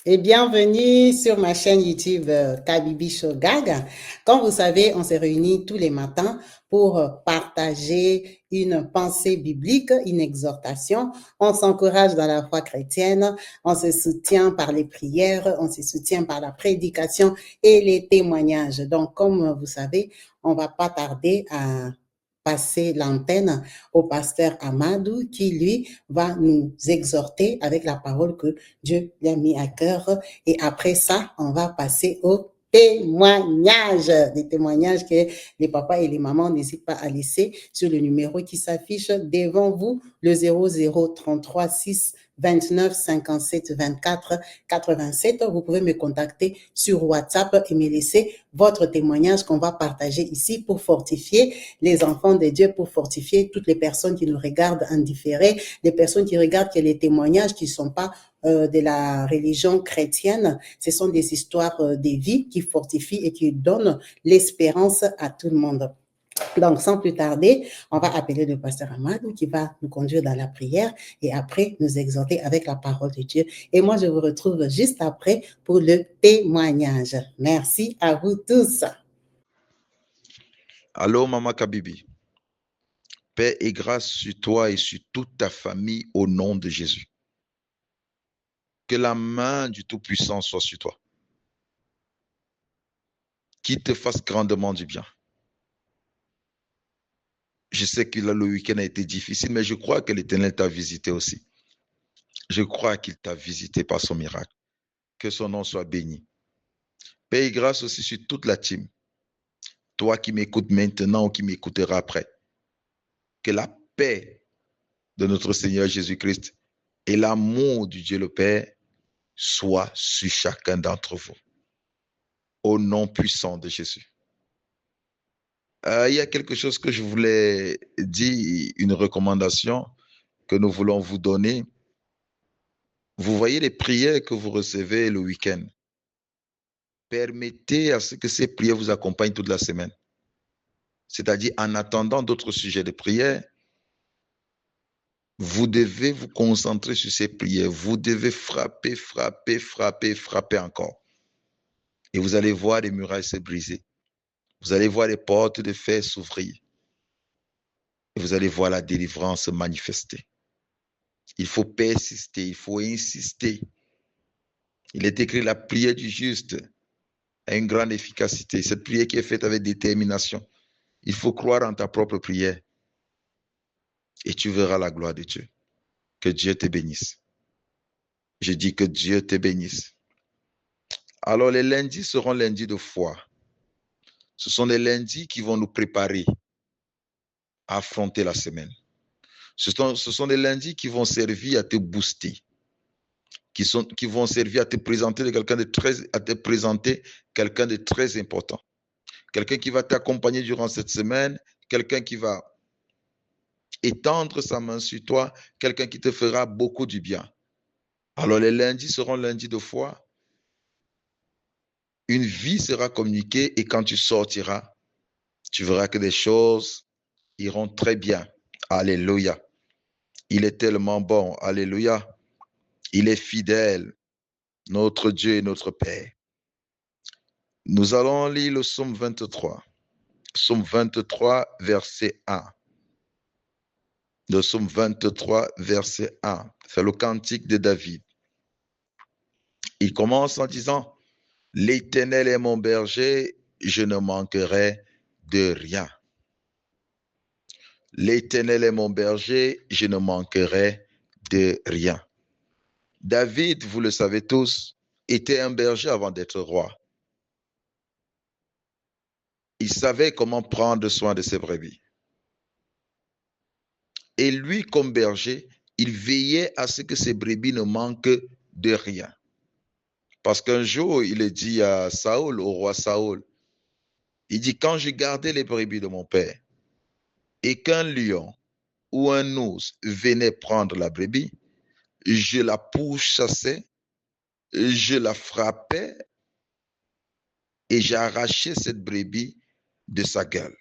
Et bienvenue sur ma chaîne YouTube Kabibi Shogag. Comme vous savez, on se réunit tous les matins pour partager une pensée biblique, une exhortation. On s'encourage dans la foi chrétienne, on se soutient par les prières, on se soutient par la prédication et les témoignages. Donc, comme vous savez, on va pas tarder à passer l'antenne au pasteur Amadou qui, lui, va nous exhorter avec la parole que Dieu lui a mis à cœur. Et après ça, on va passer au témoignages, des témoignages que les papas et les mamans n'hésitent pas à laisser sur le numéro qui s'affiche devant vous, le 0033 6 29 57 24 87. Vous pouvez me contacter sur WhatsApp et me laisser votre témoignage qu'on va partager ici pour fortifier les enfants de Dieu, pour fortifier toutes les personnes qui nous regardent en différé, les personnes qui regardent que les témoignages qui ne sont pas de la religion chrétienne. Ce sont des histoires de vie qui fortifient et qui donnent l'espérance à tout le monde. Donc, sans plus tarder, on va appeler le pasteur Amadou qui va nous conduire dans la prière et après nous exhorter avec la parole de Dieu. Et moi, je vous retrouve juste après pour le témoignage. Merci à vous tous. Allô, Maman Kabibi. Paix et grâce sur toi et sur toute ta famille au nom de Jésus. Que la main du Tout-Puissant soit sur toi. Qu'il te fasse grandement du bien. Je sais que le week-end a été difficile, mais je crois que l'Éternel t'a visité aussi. Je crois qu'il t'a visité par son miracle. Que son nom soit béni. Paix et grâce aussi sur toute la team. Toi qui m'écoutes maintenant ou qui m'écouteras après. Que la paix de notre Seigneur Jésus-Christ et l'amour du Dieu le Père soit sur chacun d'entre vous. Au nom puissant de Jésus. Il y a quelque chose que je voulais dire, une recommandation que nous voulons vous donner. Vous voyez les prières que vous recevez le week-end. Permettez à ce que ces prières vous accompagnent toute la semaine. C'est-à-dire, en attendant d'autres sujets de prière, vous devez vous concentrer sur ces prières. Vous devez frapper, frapper, frapper, frapper encore. Et vous allez voir les murailles se briser. Vous allez voir les portes de fer s'ouvrir. Et vous allez voir la délivrance se manifester. Il faut persister, il faut insister. Il est écrit la prière du juste a une grande efficacité. Cette prière qui est faite avec détermination. Il faut croire en ta propre prière. Et tu verras la gloire de Dieu. Que Dieu te bénisse. Je dis que Dieu te bénisse. Alors les lundis seront lundis de foi. Ce sont les lundis qui vont nous préparer à affronter la semaine. Ce sont les lundis qui vont servir à te booster. Qui vont servir à te présenter quelqu'un de très important. Quelqu'un qui va t'accompagner durant cette semaine, quelqu'un qui va étendre sa main sur toi, quelqu'un qui te fera beaucoup du bien. Alors les lundis seront lundis de foi. Une vie sera communiquée et quand tu sortiras, tu verras que les choses iront très bien. Alléluia. Il est tellement bon. Alléluia. Il est fidèle, notre Dieu et notre Père. Nous allons lire le psaume 23. Psaume 23, verset 1. Le psaume 23, verset 1. C'est le cantique de David. Il commence en disant, « L'Éternel est mon berger, je ne manquerai de rien. L'Éternel est mon berger, je ne manquerai de rien. » David, vous le savez tous, était un berger avant d'être roi. Il savait comment prendre soin de ses brebis. Et lui, comme berger, il veillait à ce que ses brebis ne manquent de rien. Parce qu'un jour, il a dit à Saül, au roi Saül, il dit, quand je gardais les brebis de mon père et qu'un lion ou un ours venait prendre la brebis, je la pourchassais, je la frappais et j'arrachais cette brebis de sa gueule.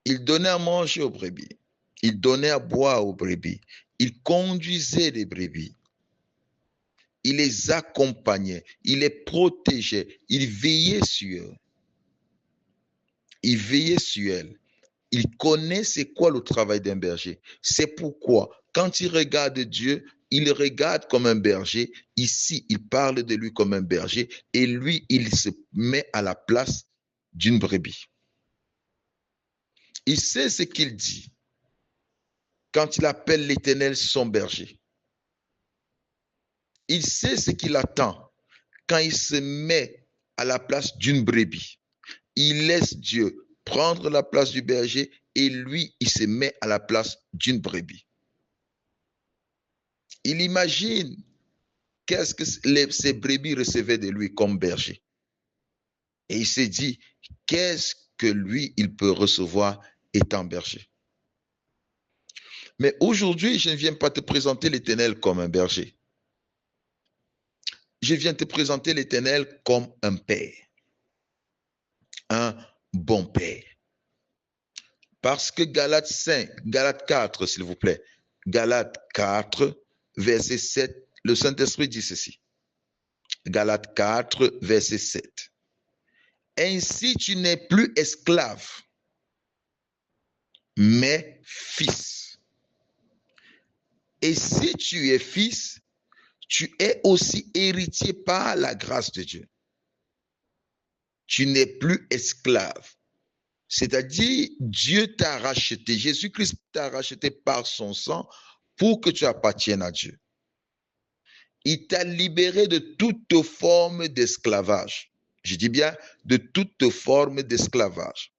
Il donnait à manger aux brebis, il donnait à boire aux brebis, il conduisait les brebis il les accompagnait, il les protégeait, il veillait sur eux. Il veillait sur elles. Il connaît c'est quoi le travail d'un berger. C'est pourquoi, quand il regarde Dieu, il le regarde comme un berger. Ici, il parle de lui comme un berger. Et lui, il se met à la place d'une brebis. Il sait ce qu'il dit quand il appelle l'Éternel son berger. Il sait ce qu'il attend quand il se met à la place d'une brebis. Il laisse Dieu prendre la place du berger et lui, il se met à la place d'une brebis. Il imagine qu'est-ce que ces brebis recevaient de lui comme berger. Et il s'est dit, qu'est-ce que lui, il peut recevoir étant berger. Mais aujourd'hui, je ne viens pas te présenter l'Éternel comme un berger. Je viens te présenter l'Éternel comme un père. Un bon père. Parce que Galates 4, s'il vous plaît. Galates 4, verset 7, le Saint-Esprit dit ceci. Galates 4, verset 7. Ainsi, tu n'es plus esclave, mais fils. Et si tu es fils, tu es aussi héritier par la grâce de Dieu. Tu n'es plus esclave. C'est-à-dire, Dieu t'a racheté. Jésus-Christ t'a racheté par son sang pour que tu appartiennes à Dieu. Il t'a libéré de toute forme d'esclavage. Je dis bien de toute forme d'esclavage.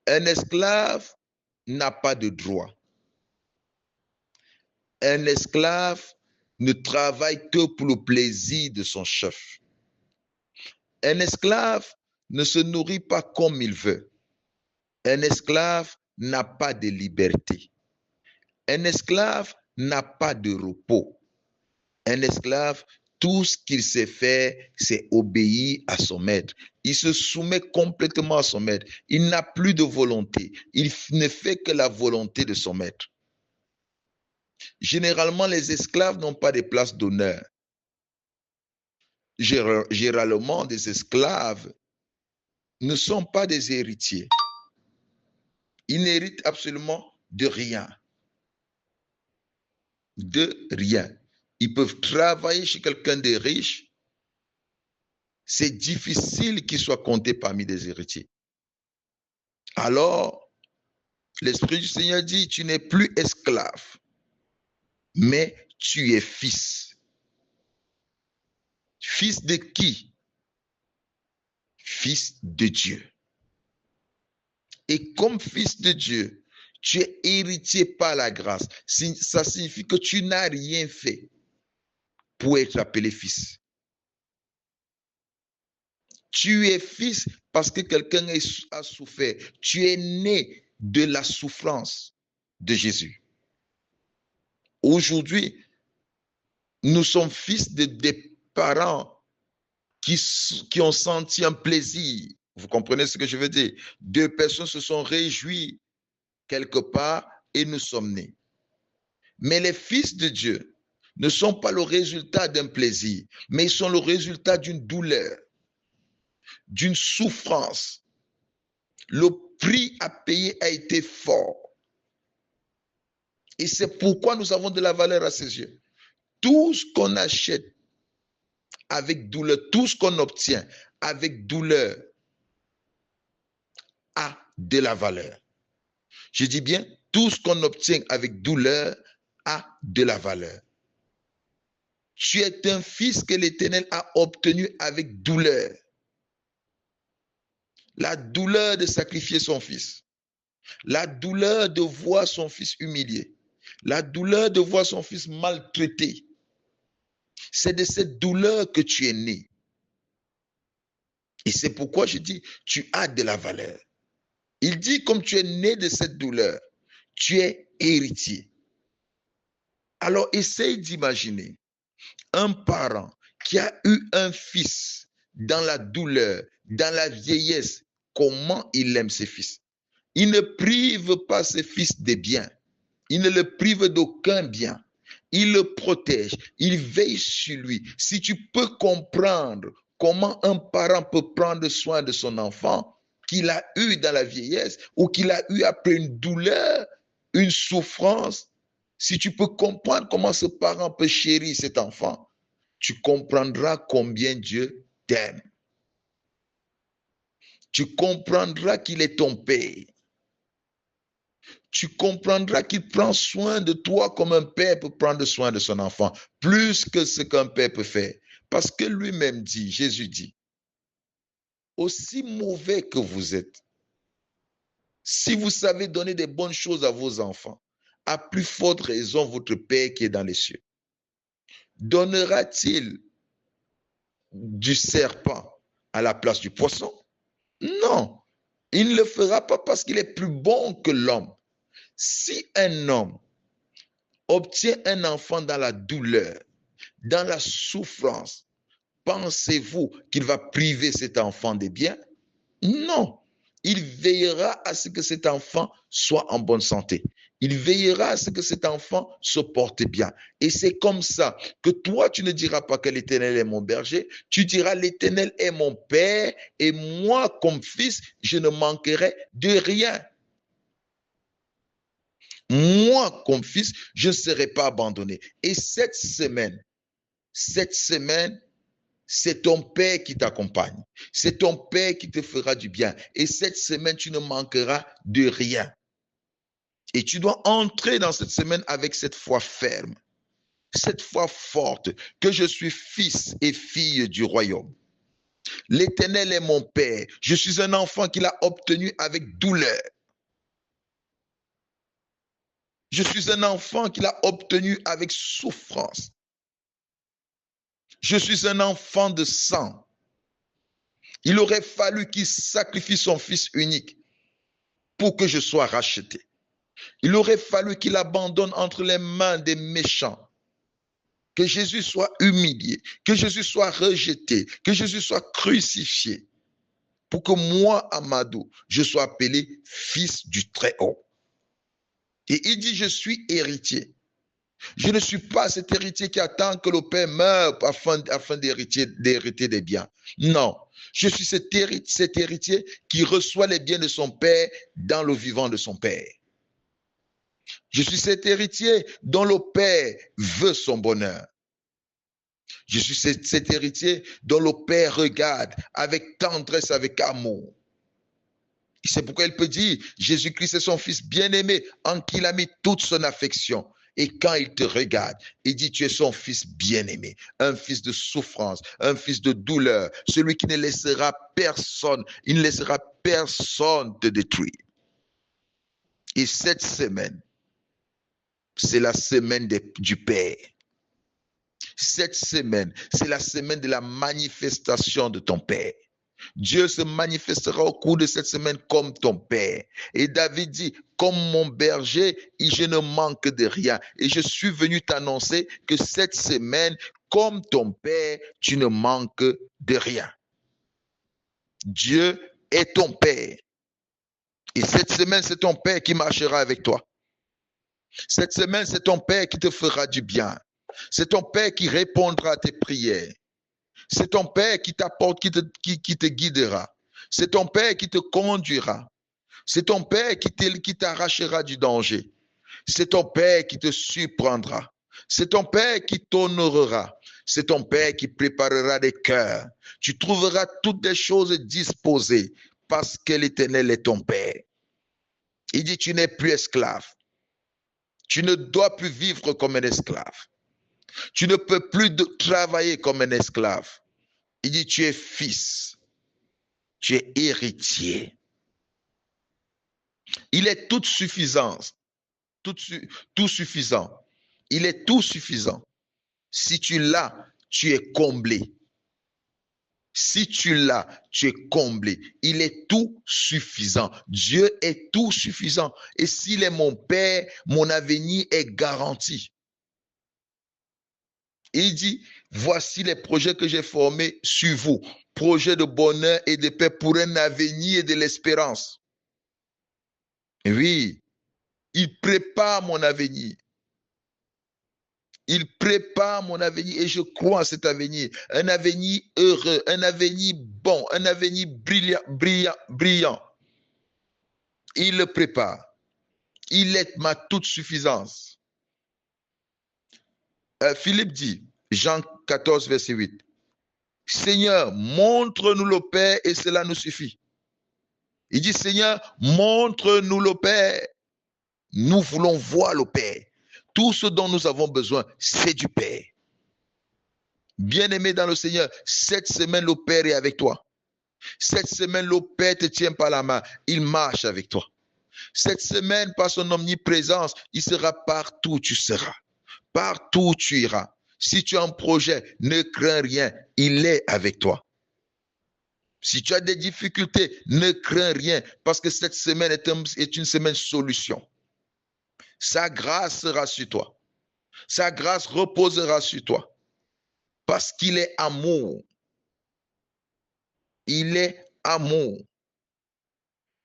Un esclave n'a pas de droit. Un esclave ne travaille que pour le plaisir de son chef. Un esclave ne se nourrit pas comme il veut. Un esclave n'a pas de liberté. Un esclave n'a pas de repos. Un esclave, tout ce qu'il sait faire, c'est obéir à son maître. Il se soumet complètement à son maître. Il n'a plus de volonté. Il ne fait que la volonté de son maître. Généralement, les esclaves n'ont pas de place d'honneur. Généralement, des esclaves ne sont pas des héritiers. Ils n'héritent absolument de rien. De rien. Ils peuvent travailler chez quelqu'un de riche. C'est difficile qu'ils soient comptés parmi des héritiers. Alors, l'Esprit du Seigneur dit, tu n'es plus esclave, mais tu es fils. Fils de qui? Fils de Dieu. Et comme fils de Dieu, tu es héritier par la grâce. Ça signifie que tu n'as rien fait pour être appelé fils. Tu es fils parce que quelqu'un a souffert. Tu es né de la souffrance de Jésus. Aujourd'hui, nous sommes fils de des parents qui ont senti un plaisir. Vous comprenez ce que je veux dire? Deux personnes se sont réjouies quelque part et nous sommes nés. Mais les fils de Dieu ne sont pas le résultat d'un plaisir, mais ils sont le résultat d'une douleur, d'une souffrance. Le prix à payer a été fort. Et c'est pourquoi nous avons de la valeur à ses yeux. Tout ce qu'on achète avec douleur, tout ce qu'on obtient avec douleur a de la valeur. Je dis bien, tout ce qu'on obtient avec douleur a de la valeur. Tu es un fils que l'Éternel a obtenu avec douleur. La douleur de sacrifier son fils. La douleur de voir son fils humilié. La douleur de voir son fils maltraité. C'est de cette douleur que tu es né. Et c'est pourquoi je dis, tu as de la valeur. Il dit, comme tu es né de cette douleur, tu es héritier. Alors, essaye d'imaginer un parent qui a eu un fils dans la douleur, dans la vieillesse, comment il aime ses fils. Il ne prive pas ses fils de bien. Il ne le prive d'aucun bien. il le protège, il veille sur lui. Si tu peux comprendre comment un parent peut prendre soin de son enfant qu'il a eu dans la vieillesse ou qu'il a eu après une douleur, une souffrance, si tu peux comprendre comment ce parent peut chérir cet enfant, tu comprendras combien Dieu t'aime. Tu comprendras qu'il est ton Père. Tu comprendras qu'il prend soin de toi comme un père peut prendre soin de son enfant, plus que ce qu'un père peut faire. Parce que lui-même dit, Jésus dit, aussi mauvais que vous êtes, si vous savez donner des bonnes choses à vos enfants, à plus forte raison votre Père qui est dans les cieux. Donnera-t-il du serpent à la place du poisson? Non, il ne le fera pas parce qu'il est plus bon que l'homme. Si un homme obtient un enfant dans la douleur, dans la souffrance, pensez-vous qu'il va priver cet enfant des biens? Non. Il veillera à ce que cet enfant soit en bonne santé. Il veillera à ce que cet enfant se porte bien. Et c'est comme ça que toi, tu ne diras pas que l'Éternel est mon berger, tu diras l'Éternel est mon Père et moi, comme fils, je ne manquerai de rien. Moi, comme fils, je ne serai pas abandonné. Et cette semaine, c'est ton Père qui t'accompagne. C'est ton Père qui te fera du bien. Et cette semaine, tu ne manqueras de rien. Et tu dois entrer dans cette semaine avec cette foi ferme, cette foi forte, que je suis fils et fille du royaume. L'Éternel est mon Père. Je suis un enfant qu'il a obtenu avec douleur. Je suis un enfant qu'il a obtenu avec souffrance. Je suis un enfant de sang. Il aurait fallu qu'il sacrifie son fils unique pour que je sois racheté. Il aurait fallu qu'il abandonne entre les mains des méchants. Que Jésus soit humilié, que Jésus soit rejeté, que Jésus soit crucifié. Pour que moi, Amadou, je sois appelé fils du Très-Haut. Et il dit, je suis héritier. Je ne suis pas cet héritier qui attend que le père meure afin d'hériter des biens. Non, je suis cet héritier qui reçoit les biens de son père dans le vivant de son père. Je suis cet héritier dont le père veut son bonheur. Je suis cet héritier dont le père regarde avec tendresse, avec amour. C'est pourquoi il peut dire, Jésus-Christ est son fils bien-aimé en qui il a mis toute son affection. Et quand il te regarde, il dit, tu es son fils bien-aimé, un fils de souffrance, un fils de douleur, celui qui ne laissera personne, il ne laissera personne te détruire. Et cette semaine, c'est la semaine du Père. Cette semaine, c'est la semaine de la manifestation de ton Père. Dieu se manifestera au cours de cette semaine comme ton Père. Et David dit, comme mon berger, je ne manque de rien. Et je suis venu t'annoncer que cette semaine, comme ton Père, tu ne manques de rien. Dieu est ton Père. Et cette semaine, c'est ton Père qui marchera avec toi. Cette semaine, c'est ton Père qui te fera du bien. C'est ton Père qui répondra à tes prières. C'est ton Père qui t'apporte, qui te guidera. C'est ton Père qui te conduira. C'est ton Père qui t'arrachera du danger. C'est ton Père qui te surprendra. C'est ton Père qui t'honorera. C'est ton Père qui préparera des cœurs. Tu trouveras toutes les choses disposées parce que l'Éternel est ton Père. Il dit, tu n'es plus esclave. Tu ne dois plus vivre comme un esclave. Tu ne peux plus travailler comme un esclave. Il dit, tu es fils. Tu es héritier. Il est toute suffisance. Tout suffisant. Il est tout suffisant. Si tu l'as, tu es comblé. Si tu l'as, tu es comblé. Il est tout suffisant. Dieu est tout suffisant. Et s'il est mon Père, mon avenir est garanti. Il dit, voici les projets que j'ai formés sur vous. Projets de bonheur et de paix pour un avenir et de l'espérance. Oui, il prépare mon avenir. Il prépare mon avenir et je crois à cet avenir. Un avenir heureux, un avenir bon, un avenir brillant. Il le prépare. Il est ma toute suffisance. Philippe dit, Jean 14, verset 8, Seigneur, montre-nous le Père et cela nous suffit. Il dit, Seigneur, montre-nous le Père. Nous voulons voir le Père. Tout ce dont nous avons besoin, c'est du Père. Bien-aimé dans le Seigneur, cette semaine, le Père est avec toi. Cette semaine, le Père te tient par la main. Il marche avec toi. Cette semaine, par son omniprésence, il sera partout où tu seras. Partout où tu iras. Si tu as un projet, ne crains rien. Il est avec toi. Si tu as des difficultés, ne crains rien. Parce que cette semaine est une semaine solution. Sa grâce sera sur toi. Sa grâce reposera sur toi. Parce qu'il est amour. Il est amour.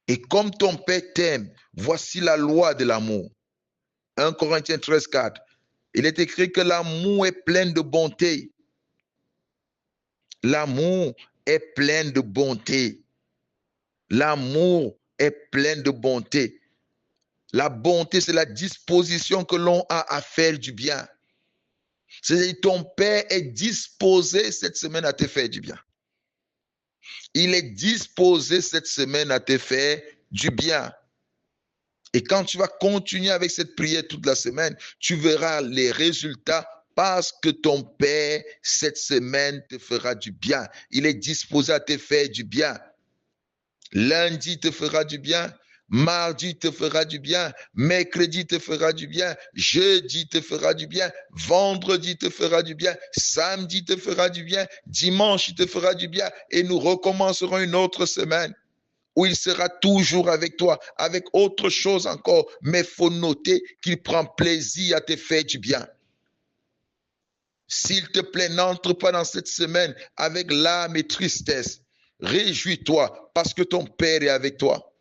Et comme ton Père t'aime, voici la loi de l'amour. 1 Corinthiens 13, 4. Il est écrit que l'amour est plein de bonté. L'amour est plein de bonté. L'amour est plein de bonté. La bonté, c'est la disposition que l'on a à faire du bien. C'est-à-dire ton Père est disposé cette semaine à te faire du bien. Il est disposé cette semaine à te faire du bien. Et quand tu vas continuer avec cette prière toute la semaine, tu verras les résultats parce que ton Père, cette semaine, te fera du bien. Il est disposé à te faire du bien. Lundi te fera du bien. Mardi te fera du bien, mercredi te fera du bien, jeudi te fera du bien, vendredi te fera du bien, samedi te fera du bien, dimanche te fera du bien et nous recommencerons une autre semaine où il sera toujours avec toi, avec autre chose encore, mais il faut noter qu'il prend plaisir à te faire du bien. S'il te plaît, n'entre pas dans cette semaine avec l'âme et tristesse. Réjouis-toi parce que ton Père est avec toi.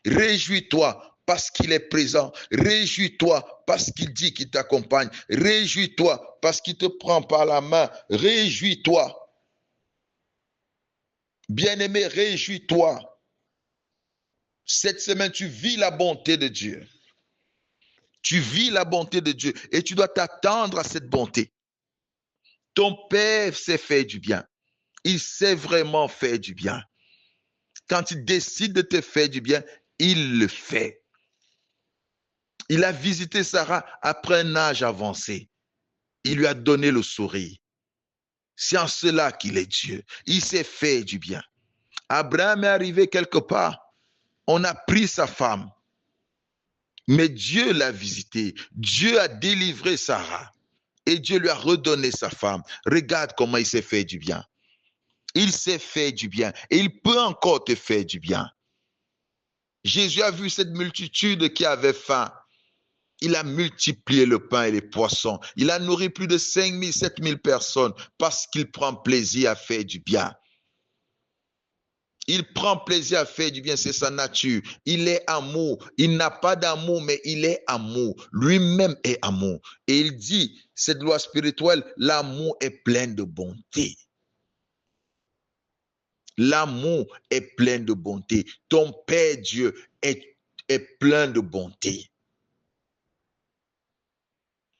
Réjouis-toi parce qu'il est présent. Réjouis-toi parce qu'il dit qu'il t'accompagne. Réjouis-toi parce qu'il te prend par la main. Réjouis-toi. Bien-aimé, réjouis-toi. Cette semaine, tu vis la bonté de Dieu. Tu vis la bonté de Dieu et tu dois t'attendre à cette bonté. Ton Père sait faire du bien. Il sait vraiment faire du bien. Quand il décide de te faire du bien, il le fait. Il a visité Sarah après un âge avancé. Il lui a donné le sourire. C'est en cela qu'il est Dieu. Il sait faire du bien. Abraham est arrivé quelque part. On a pris sa femme. Mais Dieu l'a visité. Dieu a délivré Sarah. Et Dieu lui a redonné sa femme. Regarde comment il s'est fait du bien. Il s'est fait du bien. Et il peut encore te faire du bien. Jésus a vu cette multitude qui avait faim. Il a multiplié le pain et les poissons. Il a nourri plus de 5 000, 7 000 personnes parce qu'il prend plaisir à faire du bien. Il prend plaisir à faire du bien, c'est sa nature. Il est amour. Il n'a pas d'amour, mais il est amour. Lui-même est amour. Et il dit, cette loi spirituelle, l'amour est plein de bonté. L'amour est plein de bonté. Ton Père Dieu est plein de bonté.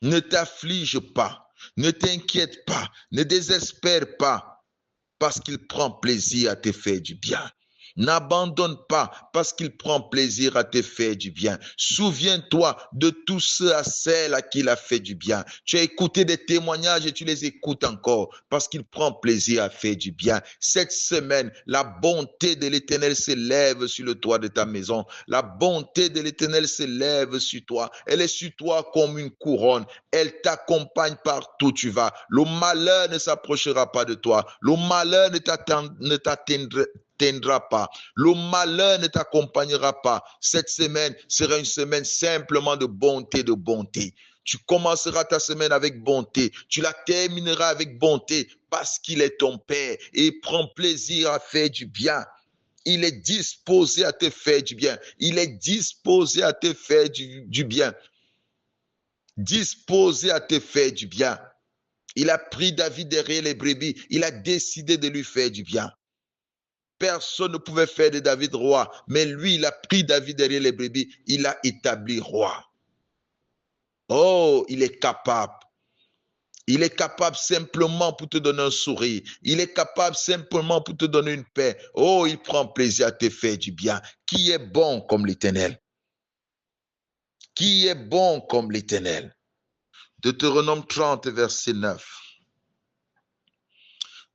Ne t'afflige pas, ne t'inquiète pas, ne désespère pas, parce qu'il prend plaisir à te faire du bien. N'abandonne pas parce qu'il prend plaisir à te faire du bien. Souviens-toi de tous ceux à celles à qui il a fait du bien. Tu as écouté des témoignages et tu les écoutes encore parce qu'il prend plaisir à faire du bien. Cette semaine, la bonté de l'Éternel s'élève sur le toit de ta maison. La bonté de l'Éternel s'élève sur toi. Elle est sur toi comme une couronne. Elle t'accompagne partout où tu vas. Le malheur ne s'approchera pas de toi. Le malheur ne t'atteindra pas. Le malheur ne t'accompagnera pas. Cette semaine sera une semaine simplement de bonté, de bonté. Tu commenceras ta semaine avec bonté. Tu la termineras avec bonté parce qu'il est ton Père et il prend plaisir à faire du bien. Il est disposé à te faire du bien. Il est disposé à te faire du bien. disposé à te faire du bien. Il a pris David derrière les brebis. Il a décidé de lui faire du bien. Personne ne pouvait faire de David roi, mais lui, il a pris David derrière les brebis. Il l'a établi roi. Oh, il est capable. Il est capable simplement pour te donner un sourire. Il est capable simplement pour te donner une paix. Oh, il prend plaisir à te faire du bien. Qui est bon comme l'Éternel? Qui est bon comme l'Éternel? Deutéronome 30, verset 9.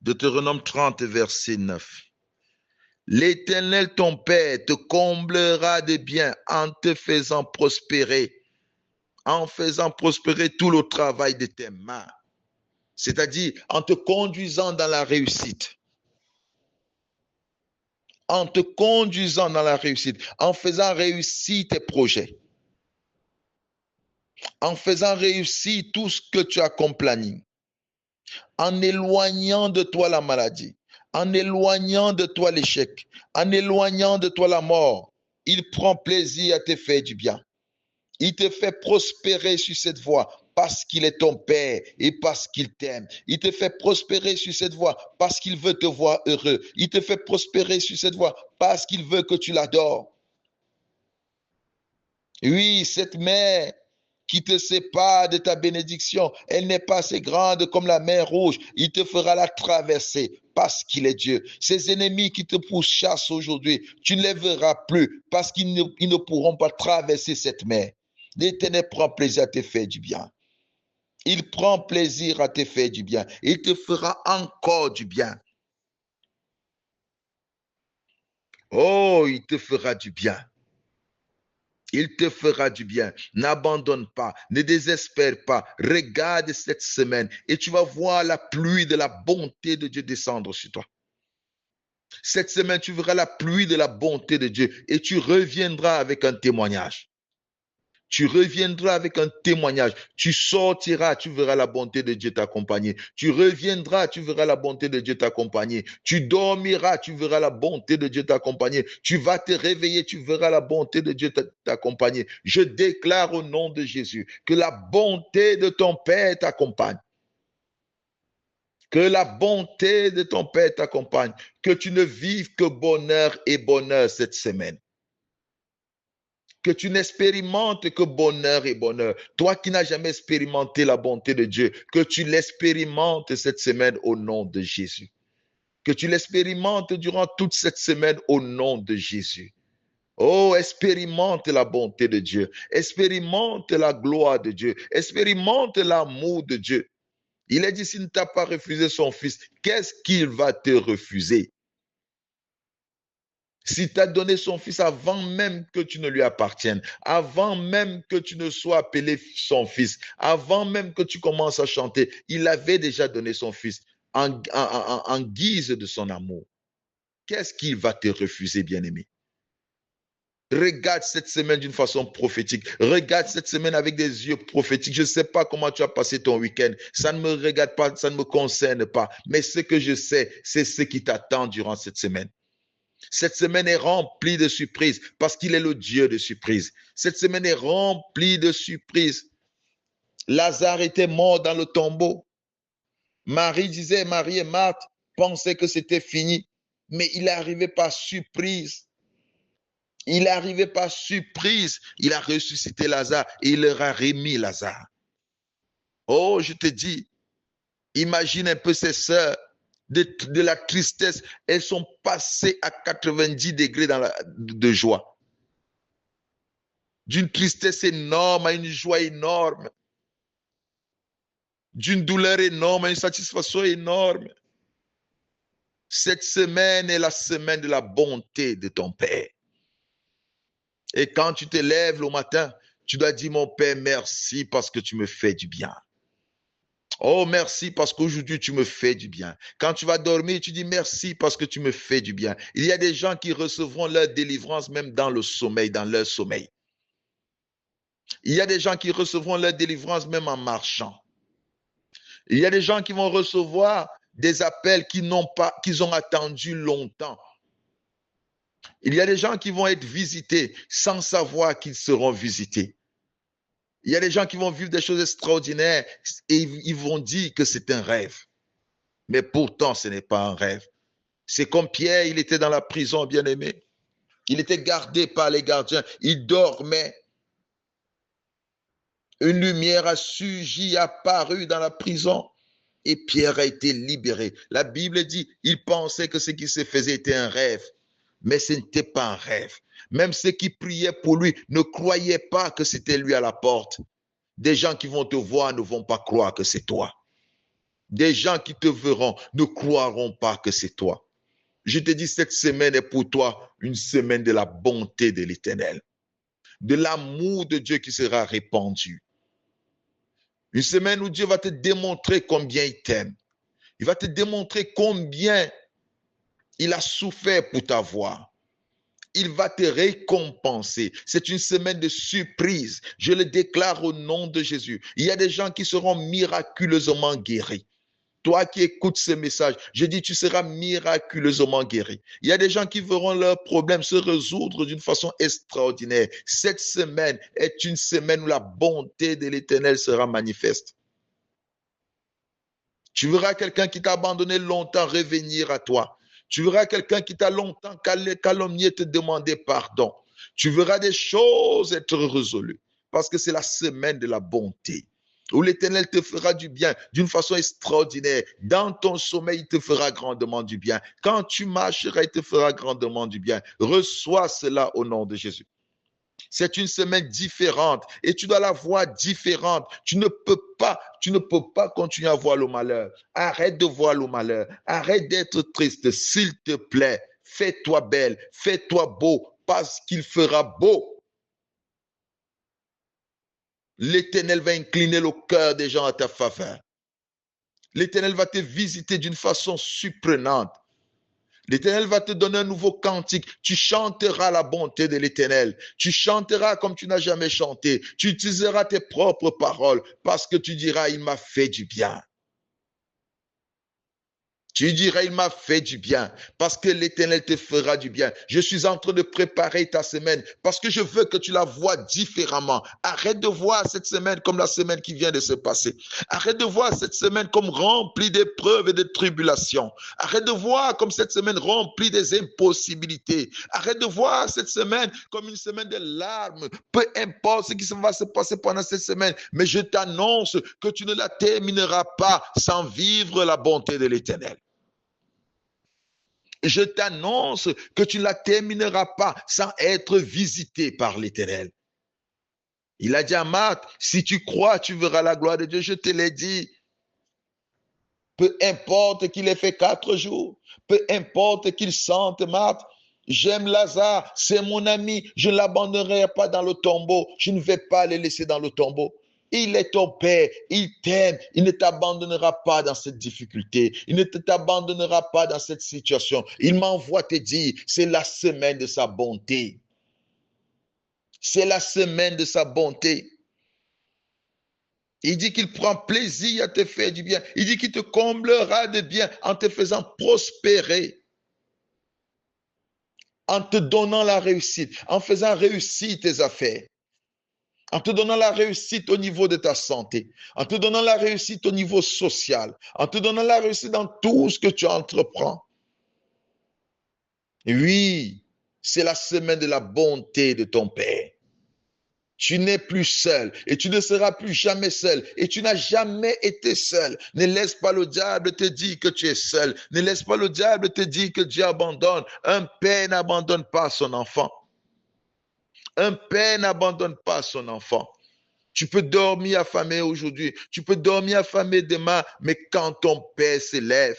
Deutéronome 30, verset 9. L'Éternel, ton Père, te comblera de biens en te faisant prospérer, en faisant prospérer tout le travail de tes mains. C'est-à-dire en te conduisant dans la réussite. En te conduisant dans la réussite, en faisant réussir tes projets, en faisant réussir tout ce que tu as comme planning, en éloignant de toi la maladie, en éloignant de toi l'échec, en éloignant de toi la mort. Il prend plaisir à te faire du bien. Il te fait prospérer sur cette voie parce qu'il est ton Père et parce qu'il t'aime. Il te fait prospérer sur cette voie parce qu'il veut te voir heureux. Il te fait prospérer sur cette voie parce qu'il veut que tu l'adores. Oui, cette mer qui te sépare de ta bénédiction, elle n'est pas assez grande comme la mer Rouge. Il te fera la traverser parce qu'il est Dieu. Ces ennemis qui te pourchassent aujourd'hui, tu ne les verras plus parce qu'ils ne pourront pas traverser cette mer. L'Éternel prend plaisir à te faire du bien. Il prend plaisir à te faire du bien. Il te fera encore du bien. Oh, il te fera du bien. Il te fera du bien. N'abandonne pas, ne désespère pas. Regarde cette semaine et tu vas voir la pluie de la bonté de Dieu descendre sur toi. Cette semaine, tu verras la pluie de la bonté de Dieu et tu reviendras avec un témoignage. Tu reviendras avec un témoignage. Tu sortiras, tu verras la bonté de Dieu t'accompagner. Tu reviendras, tu verras la bonté de Dieu t'accompagner. Tu dormiras, tu verras la bonté de Dieu t'accompagner. Tu vas te réveiller, tu verras la bonté de Dieu t'accompagner. Je déclare au nom de Jésus que la bonté de ton Père t'accompagne. Que la bonté de ton Père t'accompagne. Que tu ne vives que bonheur et bonheur cette semaine. Que tu n'expérimentes que bonheur et bonheur. Toi qui n'as jamais expérimenté la bonté de Dieu, que tu l'expérimentes cette semaine au nom de Jésus. Que tu l'expérimentes durant toute cette semaine au nom de Jésus. Oh, expérimente la bonté de Dieu. Expérimente la gloire de Dieu. Expérimente l'amour de Dieu. Il a dit, s'il ne t'a pas refusé son fils, qu'est-ce qu'il va te refuser? S'il t'a donné son fils avant même que tu ne lui appartiennes, avant même que tu ne sois appelé son fils, avant même que tu commences à chanter, il avait déjà donné son fils en guise de son amour. Qu'est-ce qu'il va te refuser, bien-aimé? Regarde cette semaine d'une façon prophétique. Regarde cette semaine avec des yeux prophétiques. Je ne sais pas comment tu as passé ton week-end. Ça ne me regarde pas, ça ne me concerne pas. Mais ce que je sais, c'est ce qui t'attend durant cette semaine. Cette semaine est remplie de surprises parce qu'il est le Dieu de surprises. Cette semaine est remplie de surprises. Lazare était mort dans le tombeau. Marie et Marthe pensaient que c'était fini, mais il est arrivé par surprise. Il est arrivé par surprise. Il a ressuscité Lazare et il leur a remis Lazare. Oh, je te dis, imagine un peu ces sœurs de la tristesse. Elles sont passées à 90 degrés de joie. D'une tristesse énorme à une joie énorme. D'une douleur énorme à une satisfaction énorme. Cette semaine est la semaine de la bonté de ton Père. Et quand tu te lèves le matin, tu dois dire, mon Père, merci parce que tu me fais du bien. Oh, merci parce qu'aujourd'hui, tu me fais du bien. Quand tu vas dormir, tu dis merci parce que tu me fais du bien. Il y a des gens qui recevront leur délivrance même dans le sommeil, dans leur sommeil. Il y a des gens qui recevront leur délivrance même en marchant. Il y a des gens qui vont recevoir des appels qu'ils ont attendu longtemps. Il y a des gens qui vont être visités sans savoir qu'ils seront visités. Il y a des gens qui vont vivre des choses extraordinaires et ils vont dire que c'est un rêve. Mais pourtant, ce n'est pas un rêve. C'est comme Pierre, il était dans la prison, bien-aimé. Il était gardé par les gardiens. Il dormait. Une lumière a surgi, apparu dans la prison. Et Pierre a été libéré. La Bible dit, il pensait que ce qui se faisait était un rêve. Mais ce n'était pas un rêve. Même ceux qui priaient pour lui ne croyaient pas que c'était lui à la porte. Des gens qui vont te voir ne vont pas croire que c'est toi. Des gens qui te verront ne croiront pas que c'est toi. Je te dis, cette semaine est pour toi une semaine de la bonté de l'Éternel, de l'amour de Dieu qui sera répandu. Une semaine où Dieu va te démontrer combien il t'aime. Il va te démontrer combien il a souffert pour t'avoir. Il va te récompenser. C'est une semaine de surprise. Je le déclare au nom de Jésus. Il y a des gens qui seront miraculeusement guéris. Toi qui écoutes ce message, je dis, tu seras miraculeusement guéri. Il y a des gens qui verront leurs problèmes se résoudre d'une façon extraordinaire. Cette semaine est une semaine où la bonté de l'Éternel sera manifeste. Tu verras quelqu'un qui t'a abandonné longtemps revenir à toi. Tu verras quelqu'un qui t'a longtemps calomnié te demander pardon. Tu verras des choses être résolues parce que c'est la semaine de la bonté où l'Éternel te fera du bien d'une façon extraordinaire. Dans ton sommeil, il te fera grandement du bien. Quand tu marcheras, il te fera grandement du bien. Reçois cela au nom de Jésus. C'est une semaine différente et tu dois la voir différente. Tu ne peux pas continuer à voir le malheur. Arrête de voir le malheur. Arrête d'être triste. S'il te plaît, fais-toi belle, fais-toi beau parce qu'il fera beau. L'Éternel va incliner le cœur des gens à ta faveur. L'Éternel va te visiter d'une façon surprenante. L'Éternel va te donner un nouveau cantique. Tu chanteras la bonté de l'Éternel. Tu chanteras comme tu n'as jamais chanté. Tu utiliseras tes propres paroles parce que tu diras, il m'a fait du bien. Tu diras, il m'a fait du bien parce que l'Éternel te fera du bien. Je suis en train de préparer ta semaine parce que je veux que tu la vois différemment. Arrête de voir cette semaine comme la semaine qui vient de se passer. Arrête de voir cette semaine comme remplie d'épreuves et de tribulations. Arrête de voir comme cette semaine remplie des impossibilités. Arrête de voir cette semaine comme une semaine de larmes. Peu importe ce qui va se passer pendant cette semaine, mais je t'annonce que tu ne la termineras pas sans vivre la bonté de l'Éternel. Je t'annonce que tu ne la termineras pas sans être visité par l'Éternel. Il a dit à Marthe, si tu crois, tu verras la gloire de Dieu. Je te l'ai dit. Peu importe qu'il ait fait 4 jours, peu importe qu'il sente Marthe, j'aime Lazare, c'est mon ami, je ne l'abandonnerai pas dans le tombeau, je ne vais pas le laisser dans le tombeau. Il est ton Père, il t'aime, il ne t'abandonnera pas dans cette difficulté, il ne t'abandonnera pas dans cette situation. Il m'envoie te dire, c'est la semaine de sa bonté. C'est la semaine de sa bonté. Il dit qu'il prend plaisir à te faire du bien. Il dit qu'il te comblera de bien en te faisant prospérer, en te donnant la réussite, en faisant réussir tes affaires, en te donnant la réussite au niveau de ta santé, en te donnant la réussite au niveau social, en te donnant la réussite dans tout ce que tu entreprends. Et oui, c'est la semaine de la bonté de ton Père. Tu n'es plus seul et tu ne seras plus jamais seul et tu n'as jamais été seul. Ne laisse pas le diable te dire que tu es seul. Ne laisse pas le diable te dire que Dieu abandonne. Un père n'abandonne pas son enfant. Un père n'abandonne pas son enfant. Tu peux dormir affamé aujourd'hui, tu peux dormir affamé demain, mais quand ton père s'élève,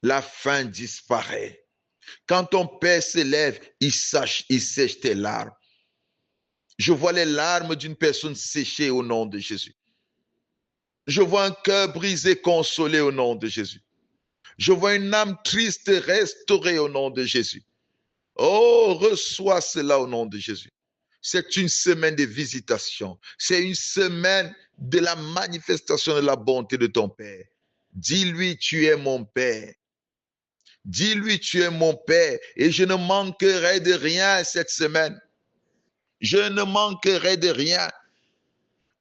la faim disparaît. Quand ton père s'élève, il sèche tes larmes. Je vois les larmes d'une personne séchée au nom de Jésus. Je vois un cœur brisé consolé au nom de Jésus. Je vois une âme triste restaurée au nom de Jésus. Oh, reçois cela au nom de Jésus. C'est une semaine de visitation. C'est une semaine de la manifestation de la bonté de ton Père. Dis-lui, tu es mon Père. Dis-lui, tu es mon Père et je ne manquerai de rien cette semaine. Je ne manquerai de rien.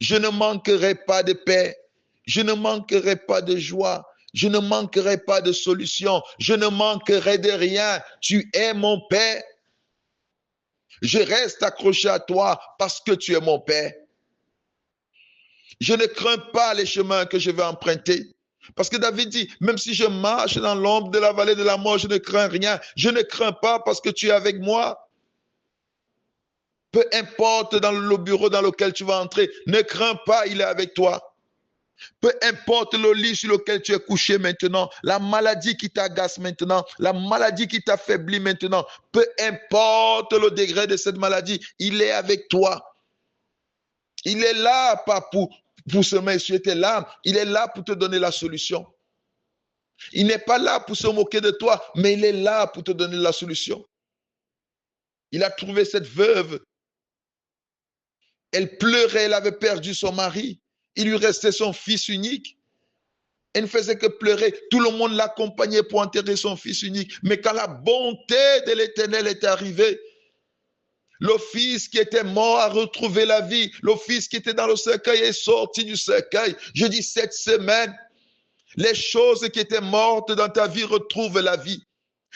Je ne manquerai pas de paix. Je ne manquerai pas de joie. Je ne manquerai pas de solution. Je ne manquerai de rien. Tu es mon Père. Je reste accroché à toi parce que tu es mon Père. Je ne crains pas les chemins que je vais emprunter. Parce que David dit, même si je marche dans l'ombre de la vallée de la mort, je ne crains rien. Je ne crains pas parce que tu es avec moi. Peu importe dans le bureau dans lequel tu vas entrer, ne crains pas, il est avec toi. Peu importe le lit sur lequel tu es couché maintenant, la maladie qui t'agace maintenant, la maladie qui t'affaiblit maintenant, peu importe le degré de cette maladie, il est avec toi. Il est là, pas pour seulement essuyer tes larmes, il est là pour te donner la solution. Il n'est pas là pour se moquer de toi, mais il est là pour te donner la solution. Il a trouvé cette veuve. Elle pleurait, elle avait perdu son mari. Il lui restait son fils unique. Elle ne faisait que pleurer. Tout le monde l'accompagnait pour enterrer son fils unique. Mais quand la bonté de l'Éternel est arrivée, le fils qui était mort a retrouvé la vie. Le fils qui était dans le cercueil est sorti du cercueil. Je dis cette semaine, les choses qui étaient mortes dans ta vie retrouvent la vie.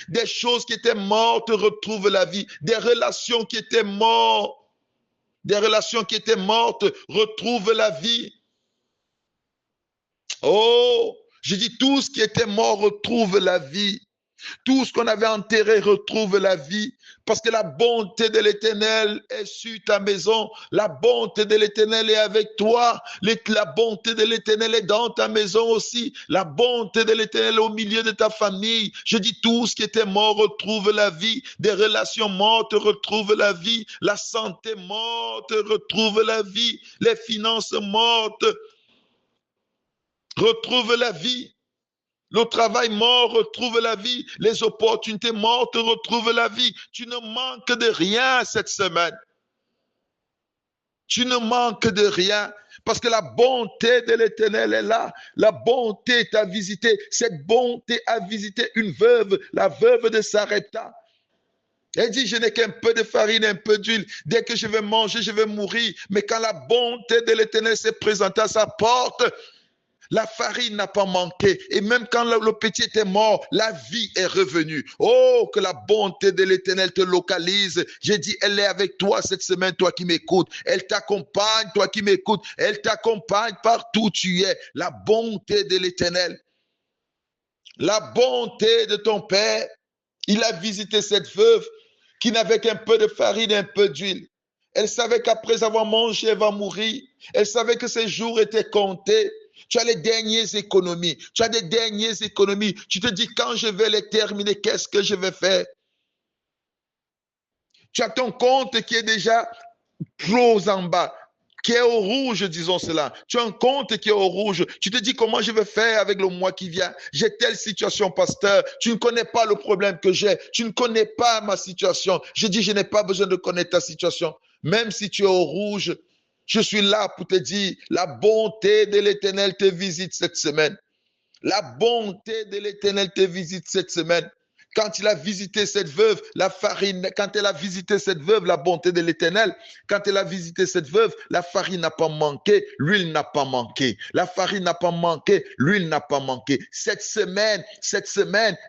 Des choses qui étaient mortes retrouvent la vie. Des relations qui étaient mortes, retrouvent la vie. Oh, je dis tout ce qui était mort retrouve la vie. Tout ce qu'on avait enterré retrouve la vie. Parce que la bonté de l'Éternel est sur ta maison. La bonté de l'Éternel est avec toi. La bonté de l'Éternel est dans ta maison aussi. La bonté de l'Éternel est au milieu de ta famille. Je dis tout ce qui était mort retrouve la vie. Des relations mortes retrouvent la vie. La santé morte retrouve la vie. Les finances mortes retrouvent la vie. Le travail mort retrouve la vie. Les opportunités mortes retrouvent la vie. Tu ne manques de rien cette semaine. Tu ne manques de rien parce que la bonté de l'Éternel est là. La bonté t'a visité. Cette bonté a visité une veuve, la veuve de Sarepta. Elle dit, je n'ai qu'un peu de farine, un peu d'huile. Dès que je vais manger, je vais mourir. Mais quand la bonté de l'Éternel s'est présentée à sa porte, la farine n'a pas manqué. Et même quand le petit était mort, la vie est revenue. Oh, que la bonté de l'Éternel te localise. J'ai dit, elle est avec toi cette semaine, toi qui m'écoutes. Elle t'accompagne, toi qui m'écoutes. Elle t'accompagne partout où tu es. La bonté de l'Éternel. La bonté de ton Père. Il a visité cette veuve qui n'avait qu'un peu de farine et un peu d'huile. Elle savait qu'après avoir mangé, elle va mourir. Elle savait que ses jours étaient comptés. Tu as les dernières économies. Tu as des dernières économies. Tu te dis, quand je vais les terminer, qu'est-ce que je vais faire? Tu as ton compte qui est déjà clos en bas, qui est au rouge, disons cela. Tu as un compte qui est au rouge. Tu te dis, comment je vais faire avec le mois qui vient? J'ai telle situation, pasteur. Tu ne connais pas le problème que j'ai. Tu ne connais pas ma situation. Je dis, je n'ai pas besoin de connaître ta situation. Même si tu es au rouge, je suis là pour te dire, la bonté de l'Éternel te visite cette semaine. La bonté de l'Éternel te visite cette semaine. Quand il a visité cette veuve, la farine, quand elle a visité cette veuve, la bonté de l'Éternel, quand elle a visité cette veuve, la farine n'a pas manqué, l'huile n'a pas manqué. La farine n'a pas manqué, l'huile n'a pas manqué. Cette semaine,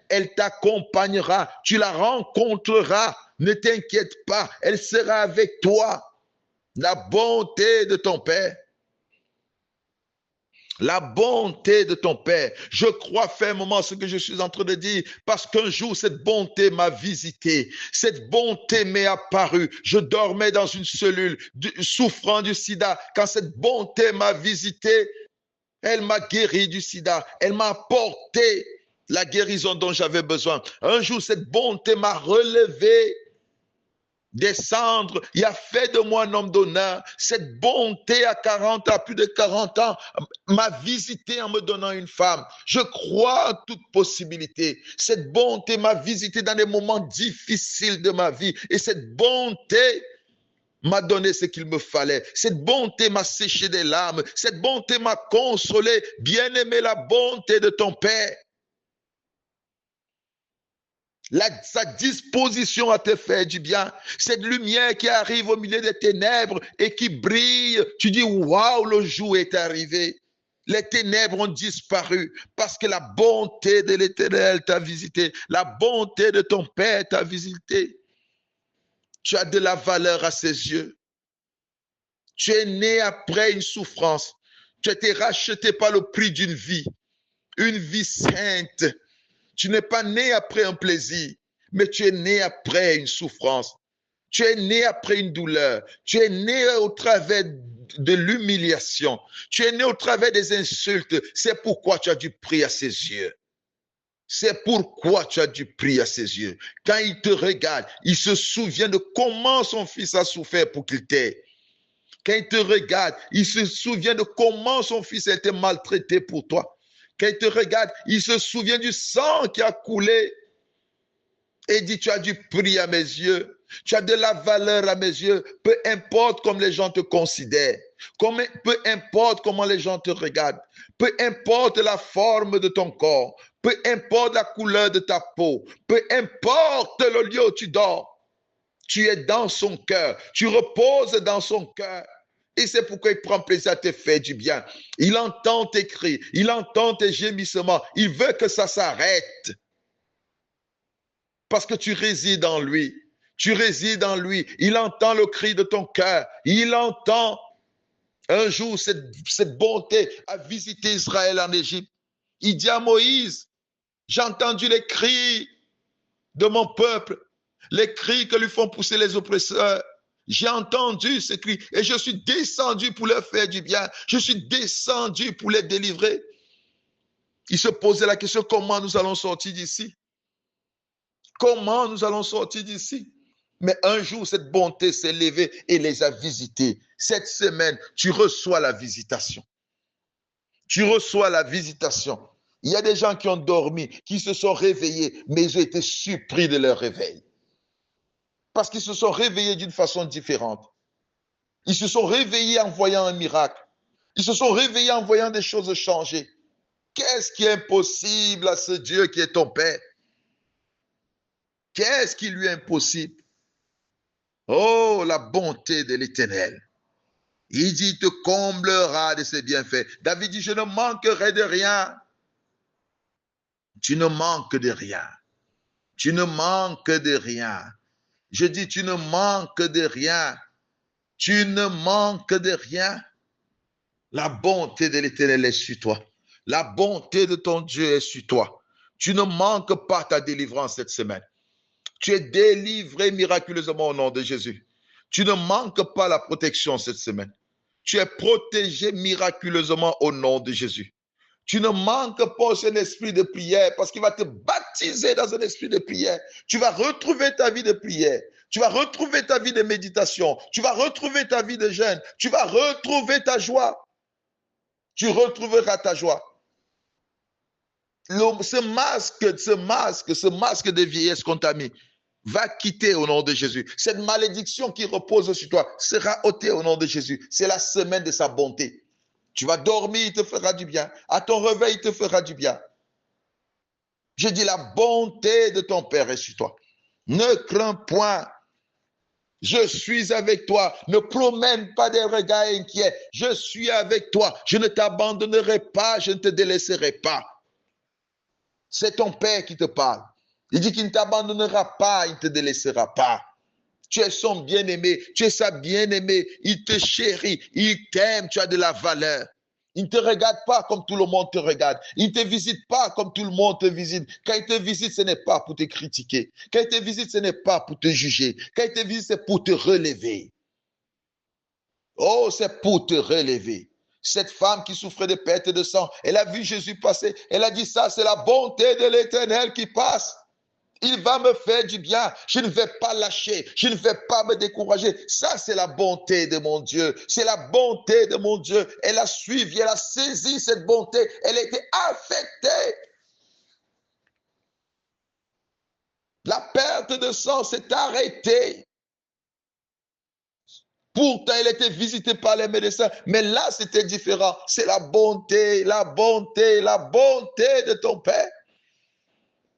elle t'accompagnera, tu la rencontreras. Ne t'inquiète pas, elle sera avec toi. La bonté de ton Père. La bonté de ton Père. Je crois fermement ce que je suis en train de dire parce qu'un jour, cette bonté m'a visité. Cette bonté m'est apparue. Je dormais dans une cellule souffrant du sida. Quand cette bonté m'a visité, elle m'a guéri du sida. Elle m'a apporté la guérison dont j'avais besoin. Un jour, cette bonté m'a relevé des cendres, il a fait de moi un homme d'honneur. Cette bonté à plus de 40 ans, m'a visité en me donnant une femme. Je crois à toute possibilité. Cette bonté m'a visité dans des moments difficiles de ma vie. Et cette bonté m'a donné ce qu'il me fallait. Cette bonté m'a séché des larmes. Cette bonté m'a consolé. Bien-aimé, la bonté de ton Père. Sa disposition à te faire du bien. Cette lumière qui arrive au milieu des ténèbres et qui brille. Tu dis, waouh, le jour est arrivé. Les ténèbres ont disparu parce que la bonté de l'Éternel t'a visité. La bonté de ton Père t'a visité. Tu as de la valeur à ses yeux. Tu es né après une souffrance. Tu as été racheté par le prix d'une vie. Une vie sainte. Tu n'es pas né après un plaisir, mais tu es né après une souffrance. Tu es né après une douleur. Tu es né au travers de l'humiliation. Tu es né au travers des insultes. C'est pourquoi tu as dû prier à ses yeux. C'est pourquoi tu as dû prier à ses yeux. Quand il te regarde, il se souvient de comment son fils a souffert pour qu'il t'aie. Quand il te regarde, il se souvient de comment son fils a été maltraité pour toi. Quand il te regarde, il se souvient du sang qui a coulé. Et dit, tu as dû prier à mes yeux. Tu as de la valeur à mes yeux. Peu importe comme les gens te considèrent. Peu importe comment les gens te regardent. Peu importe la forme de ton corps. Peu importe la couleur de ta peau. Peu importe le lieu où tu dors. Tu es dans son cœur. Tu reposes dans son cœur. Et c'est pourquoi il prend plaisir à te faire du bien. Il entend tes cris. Il entend tes gémissements. Il veut que ça s'arrête. Parce que tu résides en lui. Tu résides en lui. Il entend le cri de ton cœur. Il entend. Un jour, cette bonté a visité Israël en Égypte. Il dit à Moïse, j'ai entendu les cris de mon peuple, les cris que lui font pousser les oppresseurs. J'ai entendu ces cris et je suis descendu pour leur faire du bien. Je suis descendu pour les délivrer. Il se posait la question, comment nous allons sortir d'ici? Comment nous allons sortir d'ici? Mais un jour, cette bonté s'est levée et les a visités. Cette semaine, tu reçois la visitation. Tu reçois la visitation. Il y a des gens qui ont dormi, qui se sont réveillés, mais ils ont été surpris de leur réveil. Parce qu'ils se sont réveillés d'une façon différente. Ils se sont réveillés en voyant un miracle. Ils se sont réveillés en voyant des choses changer. Qu'est-ce qui est impossible à ce Dieu qui est ton Père? Qu'est-ce qui lui est impossible? Oh, la bonté de l'Éternel. Il dit, il te comblera de ses bienfaits. David dit, je ne manquerai de rien. Tu ne manques de rien. Tu ne manques de rien. Je dis, tu ne manques de rien. Tu ne manques de rien. La bonté de l'Éternel est sur toi. La bonté de ton Dieu est sur toi. Tu ne manques pas ta délivrance cette semaine. Tu es délivré miraculeusement au nom de Jésus. Tu ne manques pas la protection cette semaine. Tu es protégé miraculeusement au nom de Jésus. Tu ne manques pas un esprit de prière parce qu'il va te baptiser dans un esprit de prière. Tu vas retrouver ta vie de prière. Tu vas retrouver ta vie de méditation. Tu vas retrouver ta vie de jeûne. Tu vas retrouver ta joie. Tu retrouveras ta joie. Ce masque de vieillesse qu'on t'a mis va quitter au nom de Jésus. Cette malédiction qui repose sur toi sera ôtée au nom de Jésus. C'est la semaine de sa bonté. Tu vas dormir, il te fera du bien. À ton réveil, il te fera du bien. Je dis, la bonté de ton Père est sur toi. Ne crains point. Je suis avec toi. Ne promène pas des regards inquiets. Je suis avec toi. Je ne t'abandonnerai pas. Je ne te délaisserai pas. C'est ton Père qui te parle. Il dit qu'il ne t'abandonnera pas. Il ne te délaissera pas. Tu es son bien-aimé, tu es sa bien-aimée, il te chérit, il t'aime, tu as de la valeur. Il ne te regarde pas comme tout le monde te regarde. Il ne te visite pas comme tout le monde te visite. Quand il te visite, ce n'est pas pour te critiquer. Quand il te visite, ce n'est pas pour te juger. Quand il te visite, c'est pour te relever. Oh, c'est pour te relever. Cette femme qui souffrait de perte de sang, elle a vu Jésus passer. Elle a dit, ça, c'est la bonté de l'Éternel qui passe. Il va me faire du bien. Je ne vais pas lâcher. Je ne vais pas me décourager. Ça, c'est la bonté de mon Dieu. C'est la bonté de mon Dieu. Elle a suivi, elle a saisi cette bonté. Elle a été affectée. La perte de sang s'est arrêtée. Pourtant, elle était visitée par les médecins. Mais là, c'était différent. C'est la bonté, la bonté, la bonté de ton Père.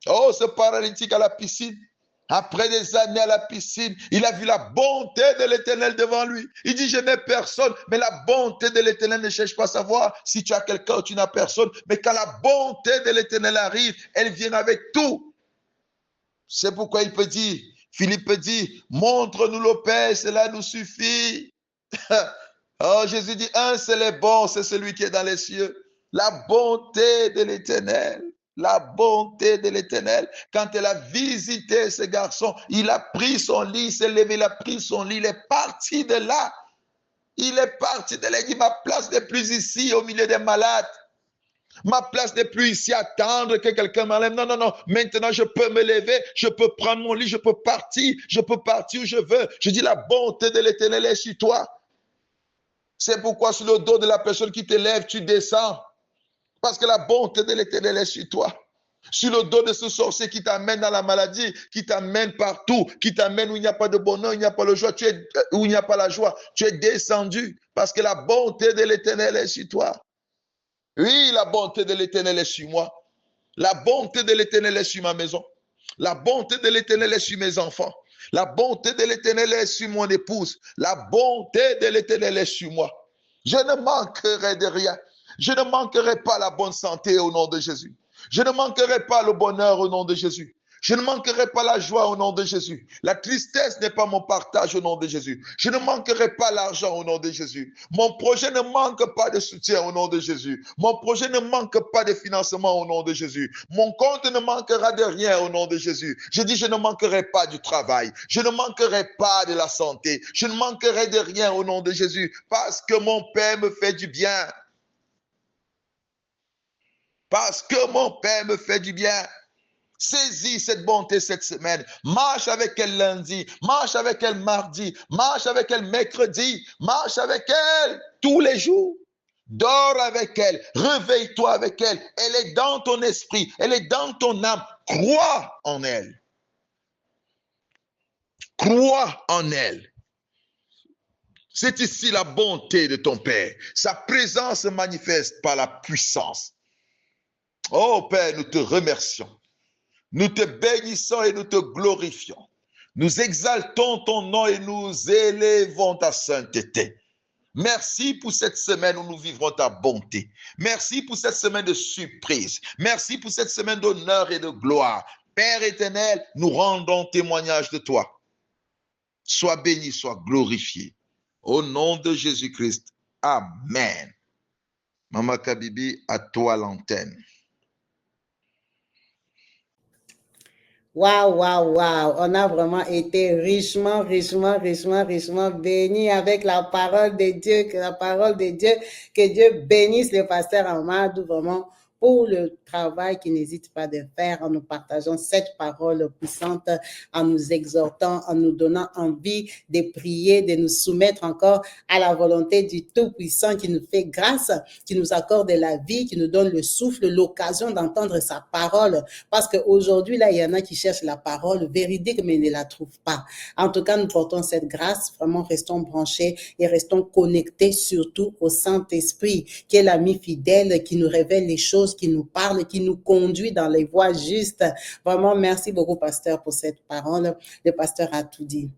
Oh, ce paralytique à la piscine. Après des années à la piscine, il a vu la bonté de l'Éternel devant lui. Il dit, je n'ai personne, mais la bonté de l'Éternel ne cherche pas à savoir si tu as quelqu'un ou tu n'as personne. Mais quand la bonté de l'Éternel arrive, elle vient avec tout. C'est pourquoi il peut dire, Philippe peut dire, montre-nous le Père, cela nous suffit. Oh, Jésus dit, un seul est bon, c'est celui qui est dans les cieux. La bonté de l'Éternel. La bonté de l'Éternel. Quand elle a visité ce garçon, il a pris son lit, il s'est levé, il a pris son lit, il est parti de là. Il est parti de là. Il dit, ma place n'est plus ici au milieu des malades. Ma place n'est plus ici à attendre que quelqu'un m'enlève. Non, non, non. Maintenant, je peux me lever, je peux prendre mon lit, je peux partir où je veux. Je dis, la bonté de l'Éternel est sur toi. C'est pourquoi sur le dos de la personne qui t'élève, tu descends. Parce que la bonté de l'Éternel est sur toi. Sur le dos de ce sorcier qui t'amène dans la maladie, qui t'amène partout, qui t'amène où il n'y a pas de bonheur, où il n'y a pas de joie, où il n'y a pas la joie. Tu es descendu parce que la bonté de l'Éternel est sur toi. Oui, la bonté de l'Éternel est sur moi. La bonté de l'Éternel est sur ma maison. La bonté de l'Éternel est sur mes enfants. La bonté de l'Éternel est sur mon épouse. La bonté de l'Éternel est sur moi. Je ne manquerai de rien. Je ne manquerai pas la bonne santé au nom de Jésus. Je ne manquerai pas le bonheur au nom de Jésus. Je ne manquerai pas la joie au nom de Jésus. La tristesse n'est pas mon partage au nom de Jésus. Je ne manquerai pas l'argent au nom de Jésus. Mon projet ne manque pas de soutien au nom de Jésus. Mon projet ne manque pas de financement au nom de Jésus. Mon compte ne manquera de rien au nom de Jésus. Je dis, je ne manquerai pas du travail. Je ne manquerai pas de la santé. Je ne manquerai de rien au nom de Jésus parce que mon Père me fait du bien. Parce que mon Père me fait du bien. Saisis cette bonté cette semaine. Marche avec elle lundi, marche avec elle mardi, marche avec elle mercredi, marche avec elle tous les jours. Dors avec elle, réveille-toi avec elle. Elle est dans ton esprit, elle est dans ton âme. Crois en elle. Crois en elle. C'est ici la bonté de ton Père. Sa présence se manifeste par la puissance. Oh Père, nous te remercions. Nous te bénissons et nous te glorifions. Nous exaltons ton nom et nous élevons ta sainteté. Merci pour cette semaine où nous vivrons ta bonté. Merci pour cette semaine de surprise. Merci pour cette semaine d'honneur et de gloire. Père éternel, nous rendons témoignage de toi. Sois béni, sois glorifié. Au nom de Jésus-Christ. Amen. Maman Kabibi, à toi l'antenne. Waouh, waouh, waouh. On a vraiment été richement bénis avec la parole de Dieu. Que la parole de Dieu, que Dieu bénisse le pasteur Amadou vraiment pour le travail qu'il n'hésite pas de faire en nous partageant cette parole puissante, en nous exhortant, en nous donnant envie de prier, de nous soumettre encore à la volonté du Tout-Puissant qui nous fait grâce, qui nous accorde la vie, qui nous donne le souffle, l'occasion d'entendre sa parole. Parce qu'aujourd'hui, là, il y en a qui cherchent la parole véridique, mais ne la trouvent pas. En tout cas, nous portons cette grâce. Vraiment, restons branchés et restons connectés surtout au Saint-Esprit, qui est l'ami fidèle, qui nous révèle les choses, qui nous parle, qui nous conduit dans les voies justes. Vraiment, merci beaucoup, pasteur, pour cette parole. Le pasteur a tout dit.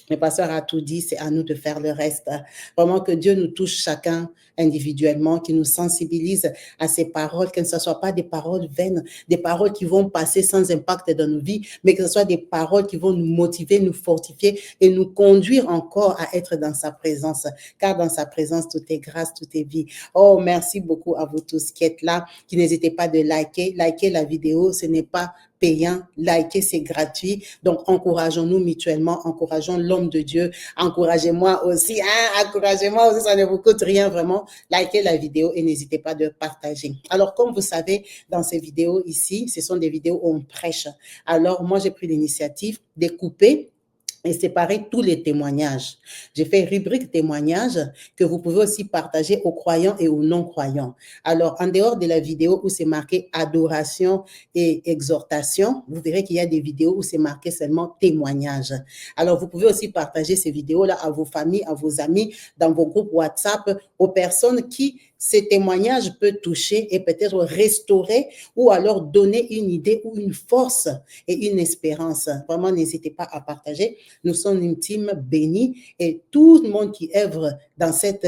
Le pasteur a tout dit, c'est à nous de faire le reste. Vraiment que Dieu nous touche chacun individuellement, qu'il nous sensibilise à ces paroles, que ce ne soit pas des paroles vaines, des paroles qui vont passer sans impact dans nos vies, mais que ce soit des paroles qui vont nous motiver, nous fortifier et nous conduire encore à être dans sa présence. Car dans sa présence, tout est grâce, tout est vie. Oh, merci beaucoup à vous tous qui êtes là, qui n'hésitez pas de liker. Liker la vidéo, ce n'est pas payant, liker, c'est gratuit. Donc, encourageons-nous mutuellement, encourageons l'homme de Dieu, encouragez-moi aussi, encouragez-moi aussi, ça ne vous coûte rien vraiment. Likez la vidéo et n'hésitez pas de partager. Alors, comme vous savez, dans ces vidéos ici, ce sont des vidéos où on prêche. Alors, moi, j'ai pris l'initiative de couper et séparer tous les témoignages. J'ai fait rubrique témoignages que vous pouvez aussi partager aux croyants et aux non-croyants. Alors, en dehors de la vidéo où c'est marqué adoration et exhortation, vous verrez qu'il y a des vidéos où c'est marqué seulement témoignages. Alors, vous pouvez aussi partager ces vidéos-là à vos familles, à vos amis, dans vos groupes WhatsApp, aux personnes qui ce témoignage peut toucher et peut-être restaurer ou alors donner une idée ou une force et une espérance. Vraiment, n'hésitez pas à partager. Nous sommes une team bénie et tout le monde qui œuvre dans cette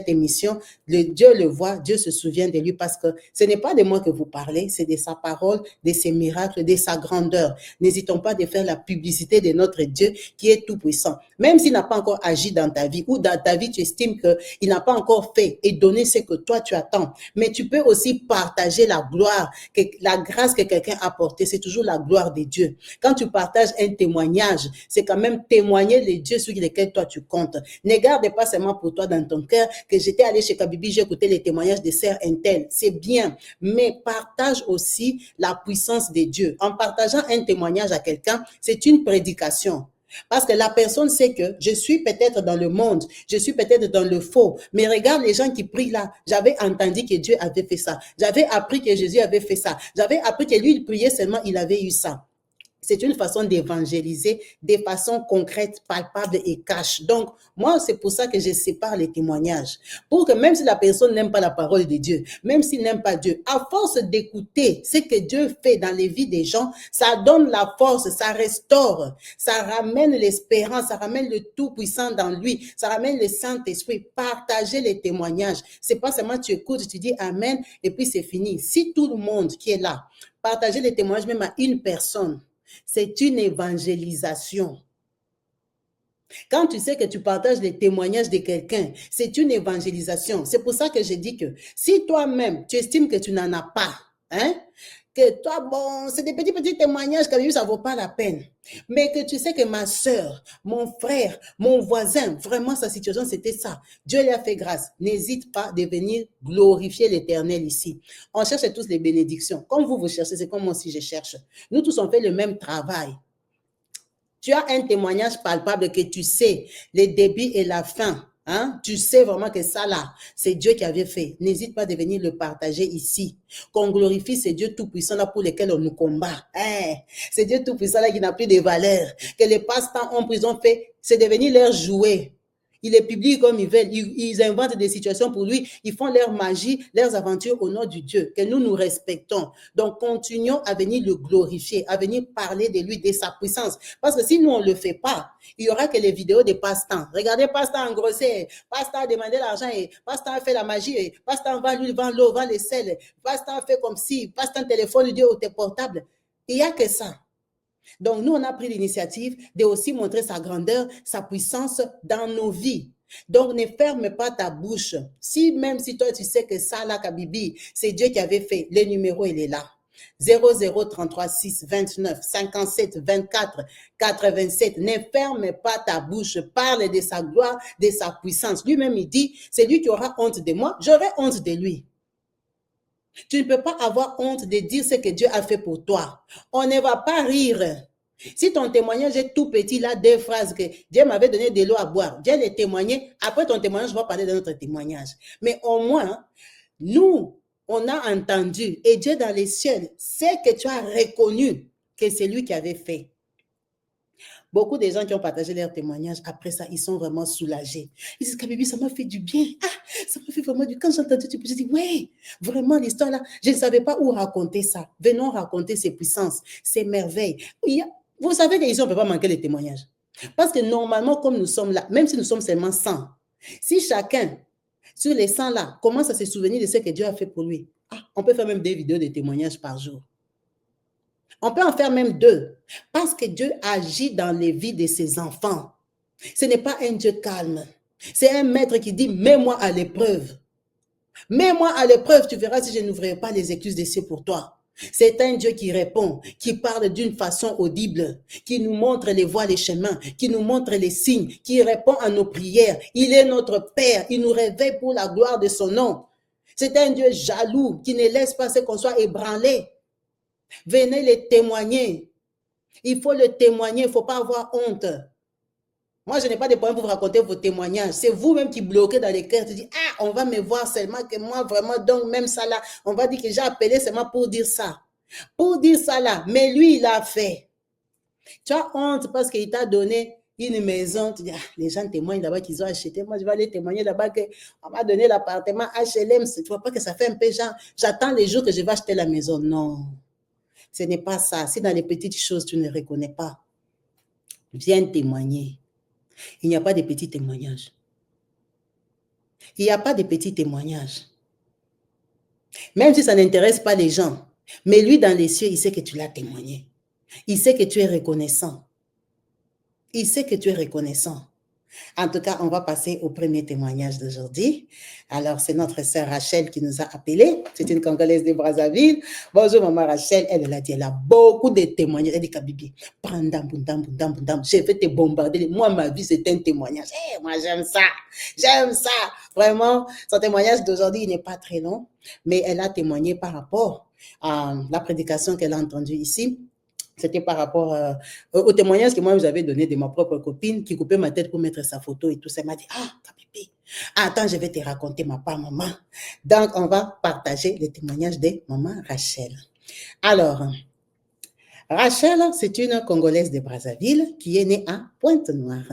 émission, Dieu le voit, Dieu se souvient de lui parce que ce n'est pas de moi que vous parlez, c'est de sa parole, de ses miracles, de sa grandeur. N'hésitons pas de faire la publicité de notre Dieu qui est tout puissant. Même s'il n'a pas encore agi dans ta vie ou dans ta vie, tu estimes qu'il n'a pas encore fait et donné ce que toi tu attends. Mais tu peux aussi partager la gloire, la grâce que quelqu'un a apportée. C'est toujours la gloire de Dieu. Quand tu partages un témoignage, c'est quand même témoigner les dieux sur lesquels toi tu comptes. Ne garde pas seulement pour toi dans ton cœur que j'étais allé chez Kabibi, j'ai écouté les témoignages de sœurs Intel. C'est bien, mais partage aussi la puissance de Dieu. En partageant un témoignage à quelqu'un, c'est une prédication. Parce que la personne sait que je suis peut-être dans le monde, je suis peut-être dans le faux, mais regarde les gens qui prient là. J'avais entendu que Dieu avait fait ça. J'avais appris que Jésus avait fait ça. J'avais appris que lui, il priait seulement, il avait eu ça. C'est une façon d'évangéliser de façon concrète, palpable et cash. Donc, moi, c'est pour ça que je sépare les témoignages. Pour que même si la personne n'aime pas la parole de Dieu, même s'il n'aime pas Dieu, à force d'écouter ce que Dieu fait dans les vies des gens, ça donne la force, ça restaure, ça ramène l'espérance, ça ramène le Tout-Puissant dans lui, ça ramène le Saint-Esprit. Partagez les témoignages. C'est pas seulement tu écoutes, tu dis Amen et puis c'est fini. Si tout le monde qui est là, partagez les témoignages même à une personne, c'est une évangélisation. Quand tu sais que tu partages les témoignages de quelqu'un, c'est une évangélisation. C'est pour ça que je dis que si toi-même, tu estimes que tu n'en as pas, hein, que toi, bon, c'est des petits témoignages que ça ne vaut pas la peine. Mais que tu sais que ma soeur, mon frère, mon voisin, vraiment sa situation, c'était ça. Dieu lui a fait grâce. N'hésite pas de venir glorifier l'Éternel ici. On cherche tous les bénédictions. Comme vous cherchez, c'est comme moi aussi je cherche. Nous tous, on fait le même travail. Tu as un témoignage palpable que tu sais, le début et la fin. Hein? Tu sais vraiment que ça là, c'est Dieu qui avait fait. N'hésite pas de venir le partager ici. Qu'on glorifie ce Dieu tout-puissant là pour lequel on nous combat. Hein? C'est Dieu tout-puissant là qui n'a plus de valeur. Que les passe-temps ont prison fait, c'est de venir leur jouer. Ils les publient comme ils veulent. Ils inventent des situations pour lui. Ils font leur magie, leurs aventures au nom du Dieu, que nous respectons. Donc, continuons à venir le glorifier, à venir parler de lui, de sa puissance. Parce que si nous, on ne le fait pas, il y aura que les vidéos de passe-temps. Regardez passe-temps engrossé, passe-temps a demandé l'argent, passe-temps a fait la magie, passe-temps vend l'huile, vend l'eau, vend les sels, passe-temps fait comme si, passe-temps téléphone, Dieu au tes portable. Il n'y a que ça. Donc, nous, on a pris l'initiative de aussi montrer sa grandeur, sa puissance dans nos vies. Donc, ne ferme pas ta bouche. Même si toi, tu sais que ça, là, Kabibi, c'est Dieu qui avait fait, le numéro, il est là. 0033 6 29 57 24 87. Ne ferme pas ta bouche. Parle de sa gloire, de sa puissance. Lui-même, il dit, c'est lui qui aura honte de moi, j'aurai honte de lui. Tu ne peux pas avoir honte de dire ce que Dieu a fait pour toi. On ne va pas rire. Si ton témoignage est tout petit, là, deux phrases que Dieu m'avait donné de l'eau à boire, Dieu les témoigné. Après ton témoignage, je vais parler de notre témoignage. Mais au moins, nous, on a entendu, et Dieu dans les cieux sait que tu as reconnu que c'est lui qui avait fait. Beaucoup de gens qui ont partagé leur témoignage, après ça, ils sont vraiment soulagés. Ils disent, Kabibi, ça m'a fait du bien. Ah, ça m'a fait vraiment du bien. Quand j'ai entendu, je dis, ouais, vraiment, l'histoire là, je ne savais pas où raconter ça. Venons raconter ses puissances, ses merveilles. Vous savez qu'ici, on ne peut pas manquer les témoignages. Parce que normalement, comme nous sommes là, même si nous sommes seulement 100, si chacun, sur les 100 là, commence à se souvenir de ce que Dieu a fait pour lui, on peut faire même des vidéos de témoignages par jour. On peut en faire même 2, parce que Dieu agit dans les vies de ses enfants. Ce n'est pas un Dieu calme. C'est un maître qui dit, mets-moi à l'épreuve. Mets-moi à l'épreuve, tu verras si je n'ouvrirai pas les excuses des cieux pour toi. C'est un Dieu qui répond, qui parle d'une façon audible, qui nous montre les voies, les chemins, qui nous montre les signes, qui répond à nos prières. Il est notre Père, il nous réveille pour la gloire de son nom. C'est un Dieu jaloux qui ne laisse pas qu'on soit ébranlé. Venez les témoigner. Il faut le témoigner, il ne faut pas avoir honte. Moi, je n'ai pas de problème pour vous raconter vos témoignages. C'est vous-même qui bloquez dans les cœurs. Tu dis, on va me voir seulement que moi, vraiment, donc même ça là, on va dire que j'ai appelé seulement pour dire ça. Pour dire ça là, mais lui, il a fait. Tu as honte parce qu'il t'a donné une maison, tu dis, les gens témoignent là-bas qu'ils ont acheté, moi je vais aller témoigner là-bas qu'on m'a donné l'appartement HLM, tu vois pas que ça fait un peu genre, j'attends les jours que je vais acheter la maison. Non, ce n'est pas ça. Si dans les petites choses, tu ne reconnais pas, viens témoigner. Il n'y a pas de petits témoignages. Il n'y a pas de petits témoignages. Même si ça n'intéresse pas les gens, mais lui, dans les cieux, il sait que tu l'as témoigné. Il sait que tu es reconnaissant. Il sait que tu es reconnaissant. En tout cas, on va passer au premier témoignage d'aujourd'hui. Alors, c'est notre sœur Rachel qui nous a appelés. C'est une Congolaise de Brazzaville. Bonjour, maman Rachel. Elle a dit, elle a beaucoup de témoignages. Elle dit, Kabibi, je vais te bombarder. Moi, ma vie, c'est un témoignage. Hey, moi, j'aime ça. J'aime ça. Vraiment, son témoignage d'aujourd'hui, il n'est pas très long, mais elle a témoigné par rapport à la prédication qu'elle a entendue ici. C'était par rapport au témoignage que moi, j'avais donné de ma propre copine qui coupait ma tête pour mettre sa photo et tout ça. Elle m'a dit, ah, Kabibi, attends, je vais te raconter ma part, maman. Donc, on va partager le témoignage de maman Rachel. Alors, Rachel, c'est une Congolaise de Brazzaville qui est née à Pointe-Noire.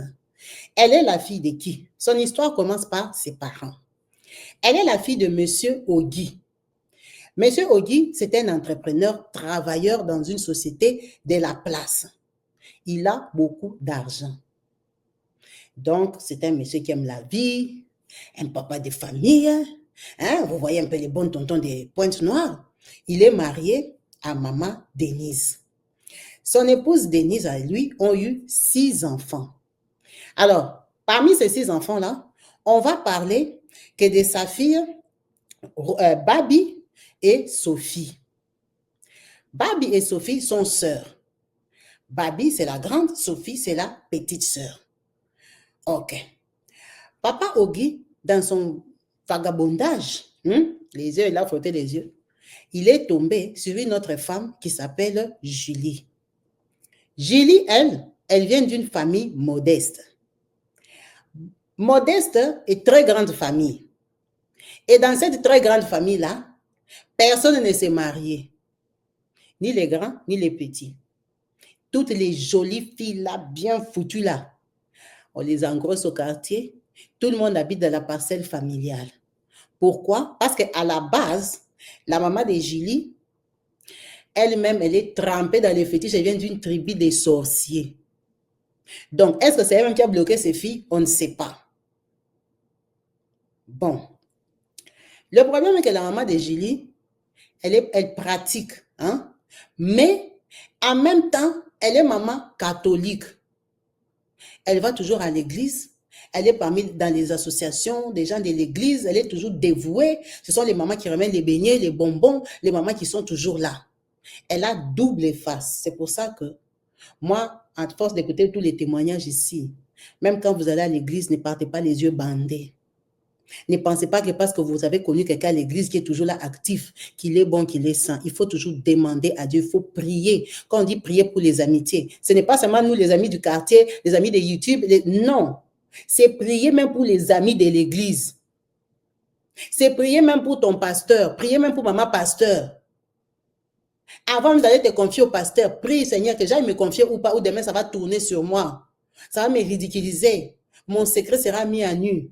Elle est la fille de qui? Son histoire commence par ses parents. Elle est la fille de Monsieur Ogui. Monsieur Ogui, c'est un entrepreneur, travailleur dans une société de la place. Il a beaucoup d'argent. Donc, c'est un monsieur qui aime la vie, un papa de famille. Hein? Vous voyez un peu les bons tontons des Pointe-Noires. Il est marié à maman Denise. Son épouse Denise et lui ont eu 6 enfants. Alors, parmi ces 6 enfants-là, on va parler que de sa fille, Babi, et Sophie. Babi et Sophie sont sœurs. Babi, c'est la grande, Sophie, c'est la petite sœur. Ok. Papa Ogui, dans son vagabondage, les yeux, il a frotté les yeux, il est tombé sur une autre femme qui s'appelle Julie. Julie, elle vient d'une famille modeste. Modeste et très grande famille. Et dans cette très grande famille-là, personne ne s'est marié. Ni les grands, ni les petits. Toutes les jolies filles là, bien foutues là, on les engrosse au quartier. Tout le monde habite dans la parcelle familiale. Pourquoi? Parce qu'à la base, la maman de Julie, elle-même, elle est trempée dans les fétiches. Elle vient d'une tribu des sorciers. Donc, est-ce que c'est elle-même qui a bloqué ses filles? On ne sait pas. Bon. Le problème est que la maman de Julie, elle pratique, hein? Mais en même temps, elle est maman catholique. Elle va toujours à l'église. Elle est dans les associations des gens de l'église. Elle est toujours dévouée. Ce sont les mamans qui ramènent les beignets, les bonbons, les mamans qui sont toujours là. Elle a double face. C'est pour ça que moi, à force d'écouter tous les témoignages ici, même quand vous allez à l'église, ne partez pas les yeux bandés. Ne pensez pas que parce que vous avez connu quelqu'un à l'église qui est toujours là actif, qu'il est bon, qu'il est saint. Il faut toujours demander à Dieu, il faut prier. Quand on dit prier pour les amitiés, ce n'est pas seulement nous les amis du quartier, les amis de YouTube, non. C'est prier même pour les amis de l'église. C'est prier même pour ton pasteur, prier même pour maman pasteur. Avant d'aller te confier au pasteur, prie Seigneur que j'aille me confier ou pas, ou demain ça va tourner sur moi. Ça va me ridiculiser. Mon secret sera mis à nu.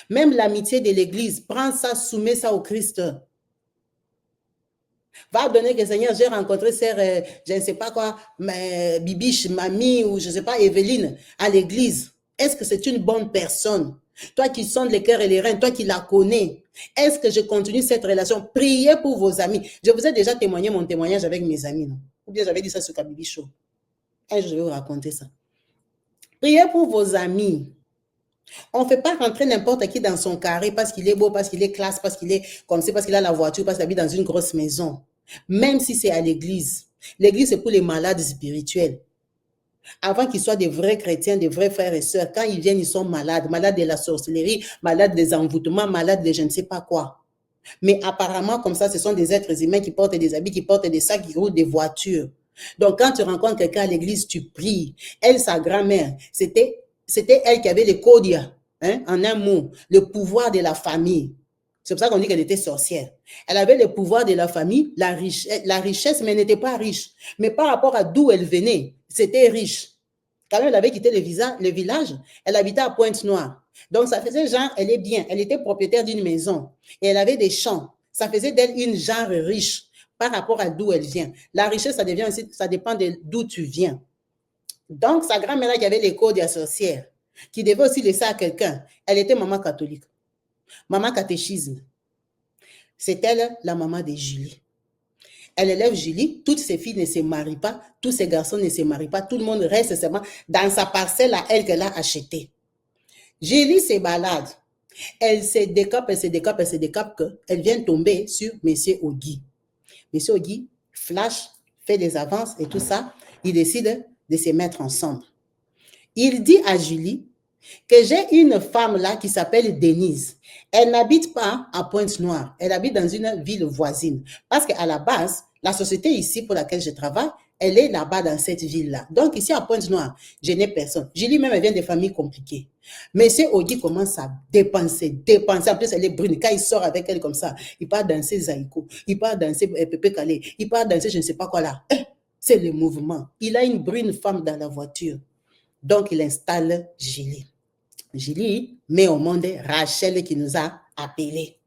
Même l'amitié de l'église, prends ça, soumets ça au Christ. Va donner que Seigneur, j'ai rencontré sœur, je ne sais pas quoi, Bibiche, mamie, ou je ne sais pas, Evelyne, à l'église. Est-ce que c'est une bonne personne? Toi qui sondes les cœurs et les reins, toi qui la connais, est-ce que je continue cette relation? Priez pour vos amis. Je vous ai déjà témoigné mon témoignage avec mes amis, non? Ou bien j'avais dit ça sur Kabibi Show. Un jour, je vais vous raconter ça. Priez pour vos amis. On ne fait pas rentrer n'importe qui dans son carré parce qu'il est beau, parce qu'il est classe, parce qu'il est comme ça, parce qu'il a la voiture, parce qu'il habite dans une grosse maison. Même si c'est à l'église. L'église, c'est pour les malades spirituels. Avant qu'ils soient des vrais chrétiens, des vrais frères et sœurs, quand ils viennent, ils sont malades. Malades de la sorcellerie, malades des envoûtements, malades de je ne sais pas quoi. Mais apparemment, comme ça, ce sont des êtres humains qui portent des habits, qui portent des sacs, qui roulent des voitures. Donc, quand tu rencontres quelqu'un à l'église, tu pries. Elle, sa grand-mère, c'était elle qui avait le Kodia, hein, en un mot, le pouvoir de la famille. C'est pour ça qu'on dit qu'elle était sorcière. Elle avait le pouvoir de la famille, la richesse, mais elle n'était pas riche. Mais par rapport à d'où elle venait, c'était riche. Quand même, elle avait quitté le village, elle habitait à Pointe-Noire. Donc, ça faisait genre, elle est bien, elle était propriétaire d'une maison et elle avait des champs. Ça faisait d'elle une genre riche par rapport à d'où elle vient. La richesse, ça devient aussi, ça dépend d'où tu viens. Donc, sa grand-mère qui avait l'écho de la sorcière, qui devait aussi laisser à quelqu'un, elle était maman catholique, maman catéchisme. C'est elle, la maman de Julie. Elle élève Julie, toutes ses filles ne se marient pas, tous ses garçons ne se marient pas, tout le monde reste seulement dans sa parcelle à elle qu'elle a achetée. Julie se balade. Elle se décape, qu'elle vient tomber sur M. Ogui. M. Ogui flash, fait des avances et tout ça. Il décide de se mettre ensemble. Il dit à Julie que j'ai une femme là qui s'appelle Denise. Elle n'habite pas à Pointe-Noire, elle habite dans une ville voisine. Parce qu'à la base, la société ici pour laquelle je travaille, elle est là-bas dans cette ville-là. Donc ici à Pointe-Noire, je n'ai personne. Julie même, elle vient de familles compliquées. Monsieur Ogui commence à dépenser. En plus, elle est brune. Quand il sort avec elle comme ça, il part danser Zaïko, il part danser Pépé Calais, il part danser je ne sais pas quoi là. C'est le mouvement. Il a une brune femme dans la voiture. Donc, il installe Julie. Julie met au monde Rachel qui nous a appelés.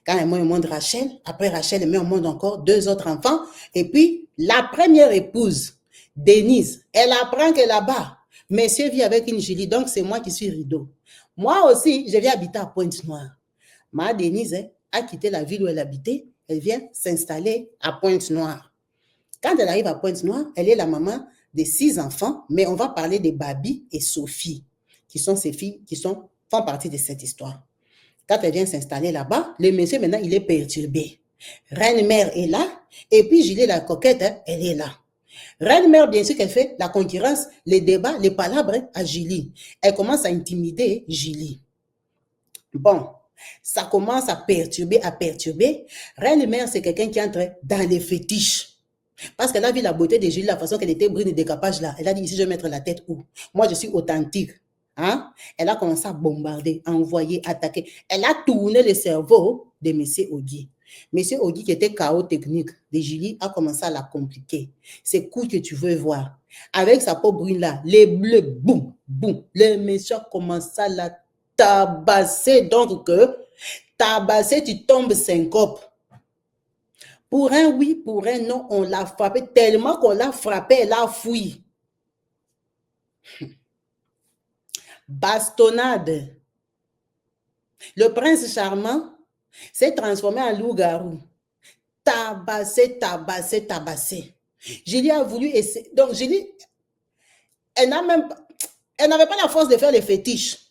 Quand elle met au monde Rachel, après Rachel, elle met au monde encore 2 autres enfants. Et puis, la première épouse, Denise, elle apprend que là-bas, monsieur vit avec une Julie, donc c'est moi qui suis rideau. Moi aussi, je viens habiter à Pointe-Noire. Ma Denise a quitté la ville où elle habitait, elle vient s'installer à Pointe-Noire. Quand elle arrive à Pointe-Noire, elle est la maman de 6 enfants, mais on va parler de Babi et Sophie, qui sont ses filles, qui font partie de cette histoire. Quand elle vient s'installer là-bas, le monsieur, maintenant, il est perturbé. Reine-mère est là, et puis Julie, la coquette, elle est là. Reine-mère, bien sûr qu'elle fait la concurrence, les débats, les palabres à Julie. Elle commence à intimider Julie. Bon, ça commence à perturber. Reine-mère, c'est quelqu'un qui entre dans les fétiches. Parce qu'elle a vu la beauté de Julie, la façon qu'elle était brune et décapage là. Elle a dit, ici, je vais mettre la tête où? Moi, je suis authentique. Hein? Elle a commencé à bombarder, à envoyer, attaquer. Elle a tourné le cerveau de M. Ogui. M. Ogui, qui était chaos technique de Julie, a commencé à la compliquer. Ces coups que tu veux voir. Avec sa peau brune là, les bleus, boum, boum. Le monsieur commence à la tabasser. Donc, tabasser, tu tombes syncope. Pour un oui, pour un non, on l'a frappé tellement qu'on l'a frappé, elle a fui. Bastonnade. Le prince charmant s'est transformé en loup-garou. Tabassé. Julie a voulu essayer. Donc, Julie, elle n'avait pas la force de faire les fétiches.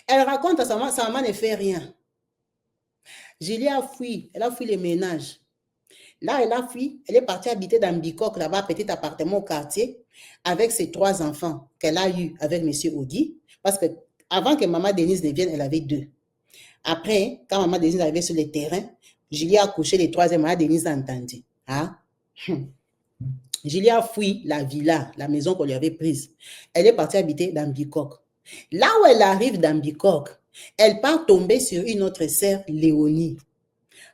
Elle raconte à sa maman ne fait rien. Julie a fui, elle a fui les ménages. Là, elle a fui, elle est partie habiter dans Bicoque, là-bas, petit appartement au quartier, avec ses 3 enfants qu'elle a eus avec M. Ogui. Parce que avant que maman Denise ne vienne, elle avait 2. Après, quand maman Denise arrivait sur le terrain, Julie a couché les 3e, maman Denise a entendu. Hein? Julie a fui la villa, la maison qu'on lui avait prise. Elle est partie habiter dans Bicoque. Là où elle arrive dans Bicoque, elle part tomber sur une autre sœur, Léonie.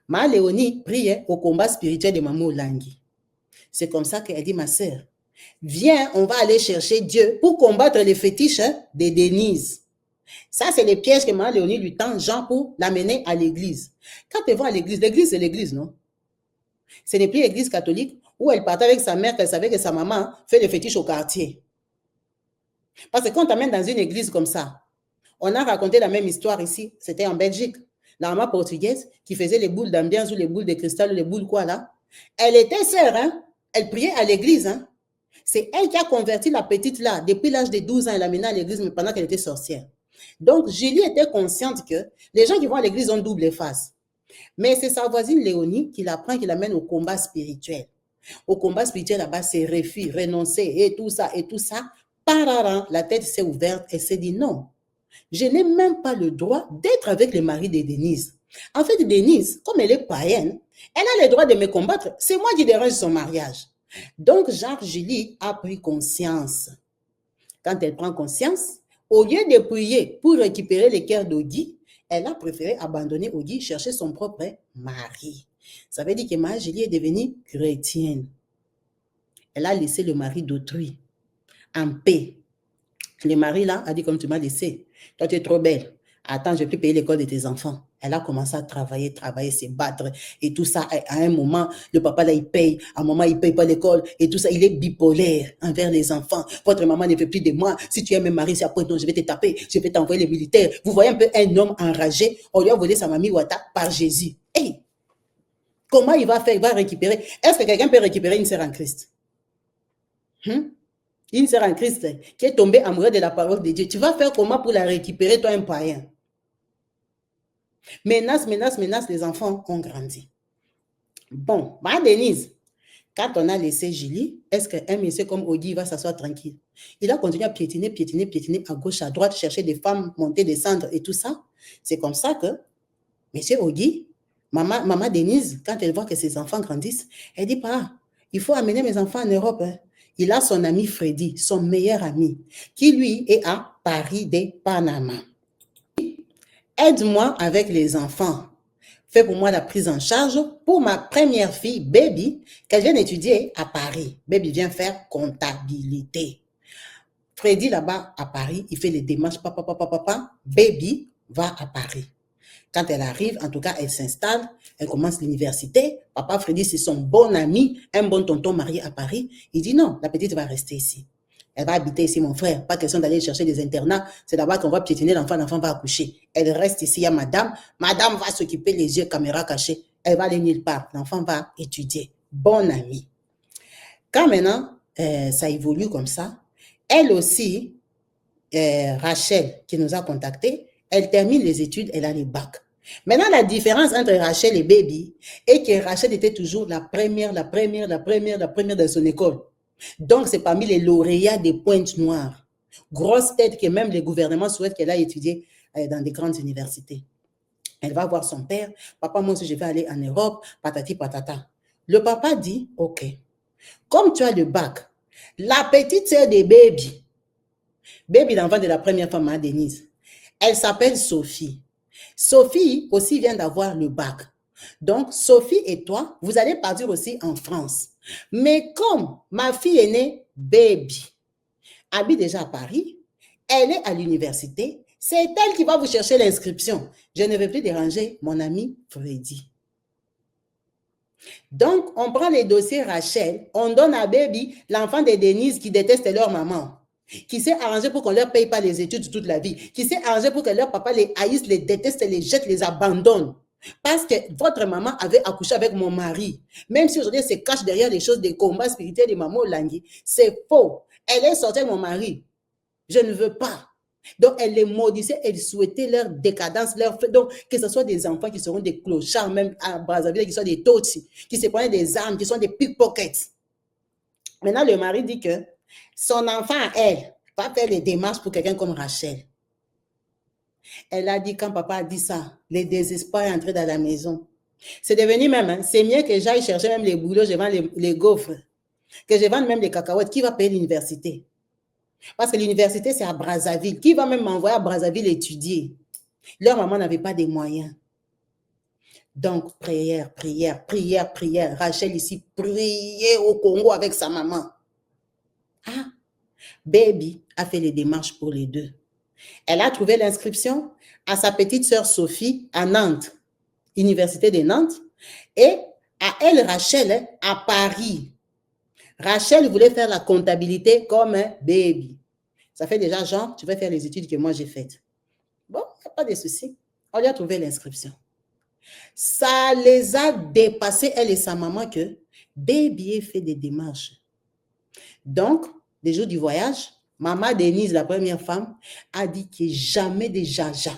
Ma Léonie priait au combat spirituel de Maman Olangi. C'est comme ça qu'elle dit, ma sœur, viens, on va aller chercher Dieu pour combattre les fétiches de Denise. Ça, c'est les pièges que Maman Léonie lui tend, Jean, pour l'amener à l'église. Quand elle va à l'église, c'est l'église, non? Ce n'est plus l'église catholique où elle partait avec sa mère, qu'elle savait que sa maman fait les fétiches au quartier. Parce que quand on t'amène dans une église comme ça, on a raconté la même histoire ici, c'était en Belgique. La maman portugaise qui faisait les boules d'ambiance ou les boules de cristal ou les boules quoi là. Elle était sœur, hein? Elle priait à l'église. Hein? C'est elle qui a converti la petite là. Depuis l'âge de 12 ans, elle l'a menée à l'église, mais pendant qu'elle était sorcière. Donc, Julie était consciente que les gens qui vont à l'église ont double face. Mais c'est sa voisine Léonie qui l'apprend, qui l'amène au combat spirituel. Au combat spirituel, là-bas, c'est refus, renoncer et tout ça, et tout ça. Pararan, la tête s'est ouverte et s'est dit non. Je n'ai même pas le droit d'être avec le mari de Denise. En fait, Denise, comme elle est païenne, elle a le droit de me combattre. C'est moi qui dérange son mariage. Donc, Julie a pris conscience. Quand elle prend conscience, au lieu de prier pour récupérer les cœurs d'Ogui, elle a préféré abandonner Ogui, chercher son propre mari. Ça veut dire que Julie est devenue chrétienne. Elle a laissé le mari d'autrui. en paix. Le mari, là, a dit, comme tu m'as laissé, toi, tu es trop belle. Attends, je vais plus payer l'école de tes enfants. Elle a commencé à travailler, se battre et tout ça. À un moment, le papa, là, il paye. À un moment, il paye pas l'école et tout ça. Il est bipolaire envers les enfants. Votre maman ne veut plus de moi. Si tu es mon mari, c'est après, non, je vais te taper. Je vais t'envoyer les militaires. Vous voyez un peu un homme enragé. On lui a volé sa mamie Ouatta par Jésus. Hey! Comment il va faire? Il va récupérer. Est-ce que quelqu'un peut récupérer une sœur en Christ? Une sœur en Christ qui est tombée amoureuse de la parole de Dieu. Tu vas faire comment pour la récupérer, toi, un païen? Menace, les enfants ont grandi. Bon, Denise, quand on a laissé Julie, est-ce qu'un monsieur comme Ogi va s'asseoir tranquille? Il a continué à piétiner à gauche, à droite, chercher des femmes, monter, descendre et tout ça. C'est comme ça que monsieur Ogi, maman Denise, quand elle voit que ses enfants grandissent, elle dit, pas, il faut amener mes enfants en Europe. Il a son ami Freddy, son meilleur ami, qui lui est à Paris de Panama. Aide-moi avec les enfants. Fais pour moi la prise en charge pour ma première fille, Baby, qu'elle vient étudier à Paris. Baby vient faire comptabilité. Freddy, là-bas, à Paris, il fait les démarches. Papa. Baby va à Paris. Quand elle arrive, en tout cas, elle s'installe, elle commence l'université. Papa Freddy, c'est son bon ami, un bon tonton marié à Paris. Il dit non, la petite va rester ici. Elle va habiter ici, mon frère. Pas question d'aller chercher des internats. C'est là-bas qu'on va piétiner l'enfant va accoucher. Elle reste ici, il y a madame. Madame va s'occuper les yeux, caméra cachée. Elle va aller nulle part. L'enfant va étudier. Bon ami. Quand maintenant, ça évolue comme ça, elle aussi, Rachel, qui nous a contactés, elle termine les études, elle a le bac. Maintenant, la différence entre Rachel et Baby est que Rachel était toujours la première dans son école. Donc, c'est parmi les lauréats des Pointes Noires. Grosse tête que même les gouvernements souhaitent qu'elle aille étudier dans des grandes universités. Elle va voir son père. Papa, moi aussi, je vais aller en Europe, patati patata. Le papa dit, OK, comme tu as le bac, la petite sœur de Baby, l'enfant de la première femme, à Denise, elle s'appelle Sophie. Sophie aussi vient d'avoir le bac. Donc, Sophie et toi, vous allez partir aussi en France. Mais comme ma fille est née, Baby, habite déjà à Paris, elle est à l'université, c'est elle qui va vous chercher l'inscription. Je ne vais plus déranger mon ami Freddy. Donc, on prend les dossiers Rachel, on donne à Baby l'enfant de Denise qui déteste leur maman, qui s'est arrangé pour qu'on ne leur paye pas les études toute la vie, qui s'est arrangé pour que leur papa les haïsse, les déteste, les jette, les abandonne. Parce que votre maman avait accouché avec mon mari. Même si aujourd'hui, elle se cache derrière les choses des combats spirituels de maman Langui, c'est faux. Elle est sortie avec mon mari. Je ne veux pas. Donc, elle les maudissait, elle souhaitait leur décadence, donc que ce soit des enfants qui seront des clochards, même à Brazzaville, qui soient des Tutsis, qui se prenaient des armes, qui sont des pickpockets. Maintenant, le mari dit que son enfant, elle, va faire les démarches pour quelqu'un comme Rachel. Elle a dit, quand papa a dit ça, le désespoir est entré dans la maison. C'est devenu même, hein, c'est mieux que j'aille chercher même les boulots, je vends les gaufres, que je vende même les cacahuètes. Qui va payer l'université? Parce que l'université, c'est à Brazzaville. Qui va même m'envoyer à Brazzaville étudier? Leur maman n'avait pas des moyens. Donc, prière. Rachel ici, priait au Congo avec sa maman. Ah, Baby a fait les démarches pour les deux. Elle a trouvé l'inscription à sa petite sœur Sophie à Nantes, Université de Nantes, et à elle, Rachel, à Paris. Rachel voulait faire la comptabilité comme Baby. Ça fait déjà genre, tu vas faire les études que moi j'ai faites. Bon, il n'y a pas de souci. On lui a trouvé l'inscription. Ça les a dépassés, elle et sa maman, que Baby ait fait des démarches. Donc, les jours du voyage, maman Denise, la première femme, a dit que jamais de jaja.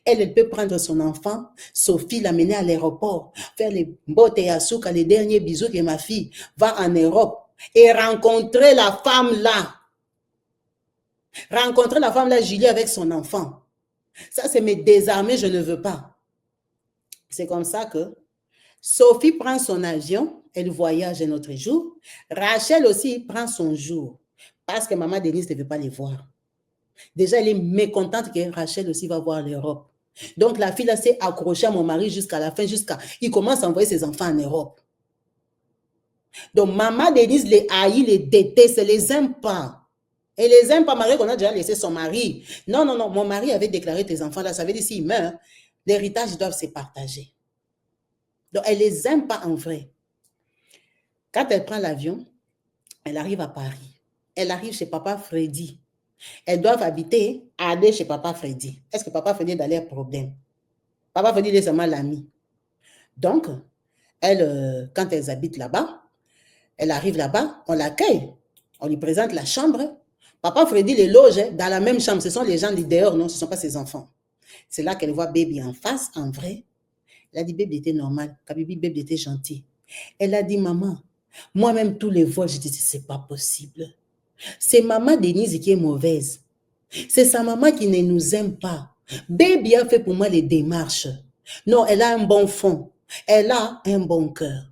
Elle peut prendre son enfant, Sophie, l'amener à l'aéroport, faire les bottes et asuka, les derniers bisous que ma fille va en Europe et rencontrer la femme là. Rencontrer la femme là, Julie, avec son enfant. Ça, c'est me désarmer, je ne veux pas. C'est comme ça que Sophie prend son avion, elle voyage un autre jour. Rachel aussi prend son jour. Parce que maman Denise ne veut pas les voir. Déjà, elle est mécontente que Rachel aussi va voir l'Europe. Donc, la fille s'est accrochée à mon mari jusqu'à la fin, il commence à envoyer ses enfants en Europe. Donc, maman Denise les haït, les déteste, les aime pas. Et les aime pas, Marie qu'on a déjà laissé son mari. Non, non, non, mon mari avait déclaré tes enfants là, ça veut dire s'ils meurent, l'héritage doit se partager. Donc, elle les aime pas en vrai. Quand elle prend l'avion, elle arrive à Paris. Elle arrive chez papa Freddy. Elles doivent habiter à aller chez papa Freddy. Est-ce que papa Freddy est dans leur problème? Papa Freddy est seulement l'ami. Donc, quand elles habitent là-bas, elle arrive là-bas, on l'accueille. On lui présente la chambre. Papa Freddy les loge dans la même chambre. Ce sont les gens dehors, non, ce ne sont pas ses enfants. C'est là qu'elle voit Baby en face, en vrai. Elle a dit, Baby était normal. Kabibi, Baby était gentil. Elle a dit, maman, moi-même, tous les vols, je dis, c'est pas possible. C'est maman Denise qui est mauvaise. C'est sa maman qui ne nous aime pas. Baby a fait pour moi les démarches. Non, elle a un bon fond. Elle a un bon cœur.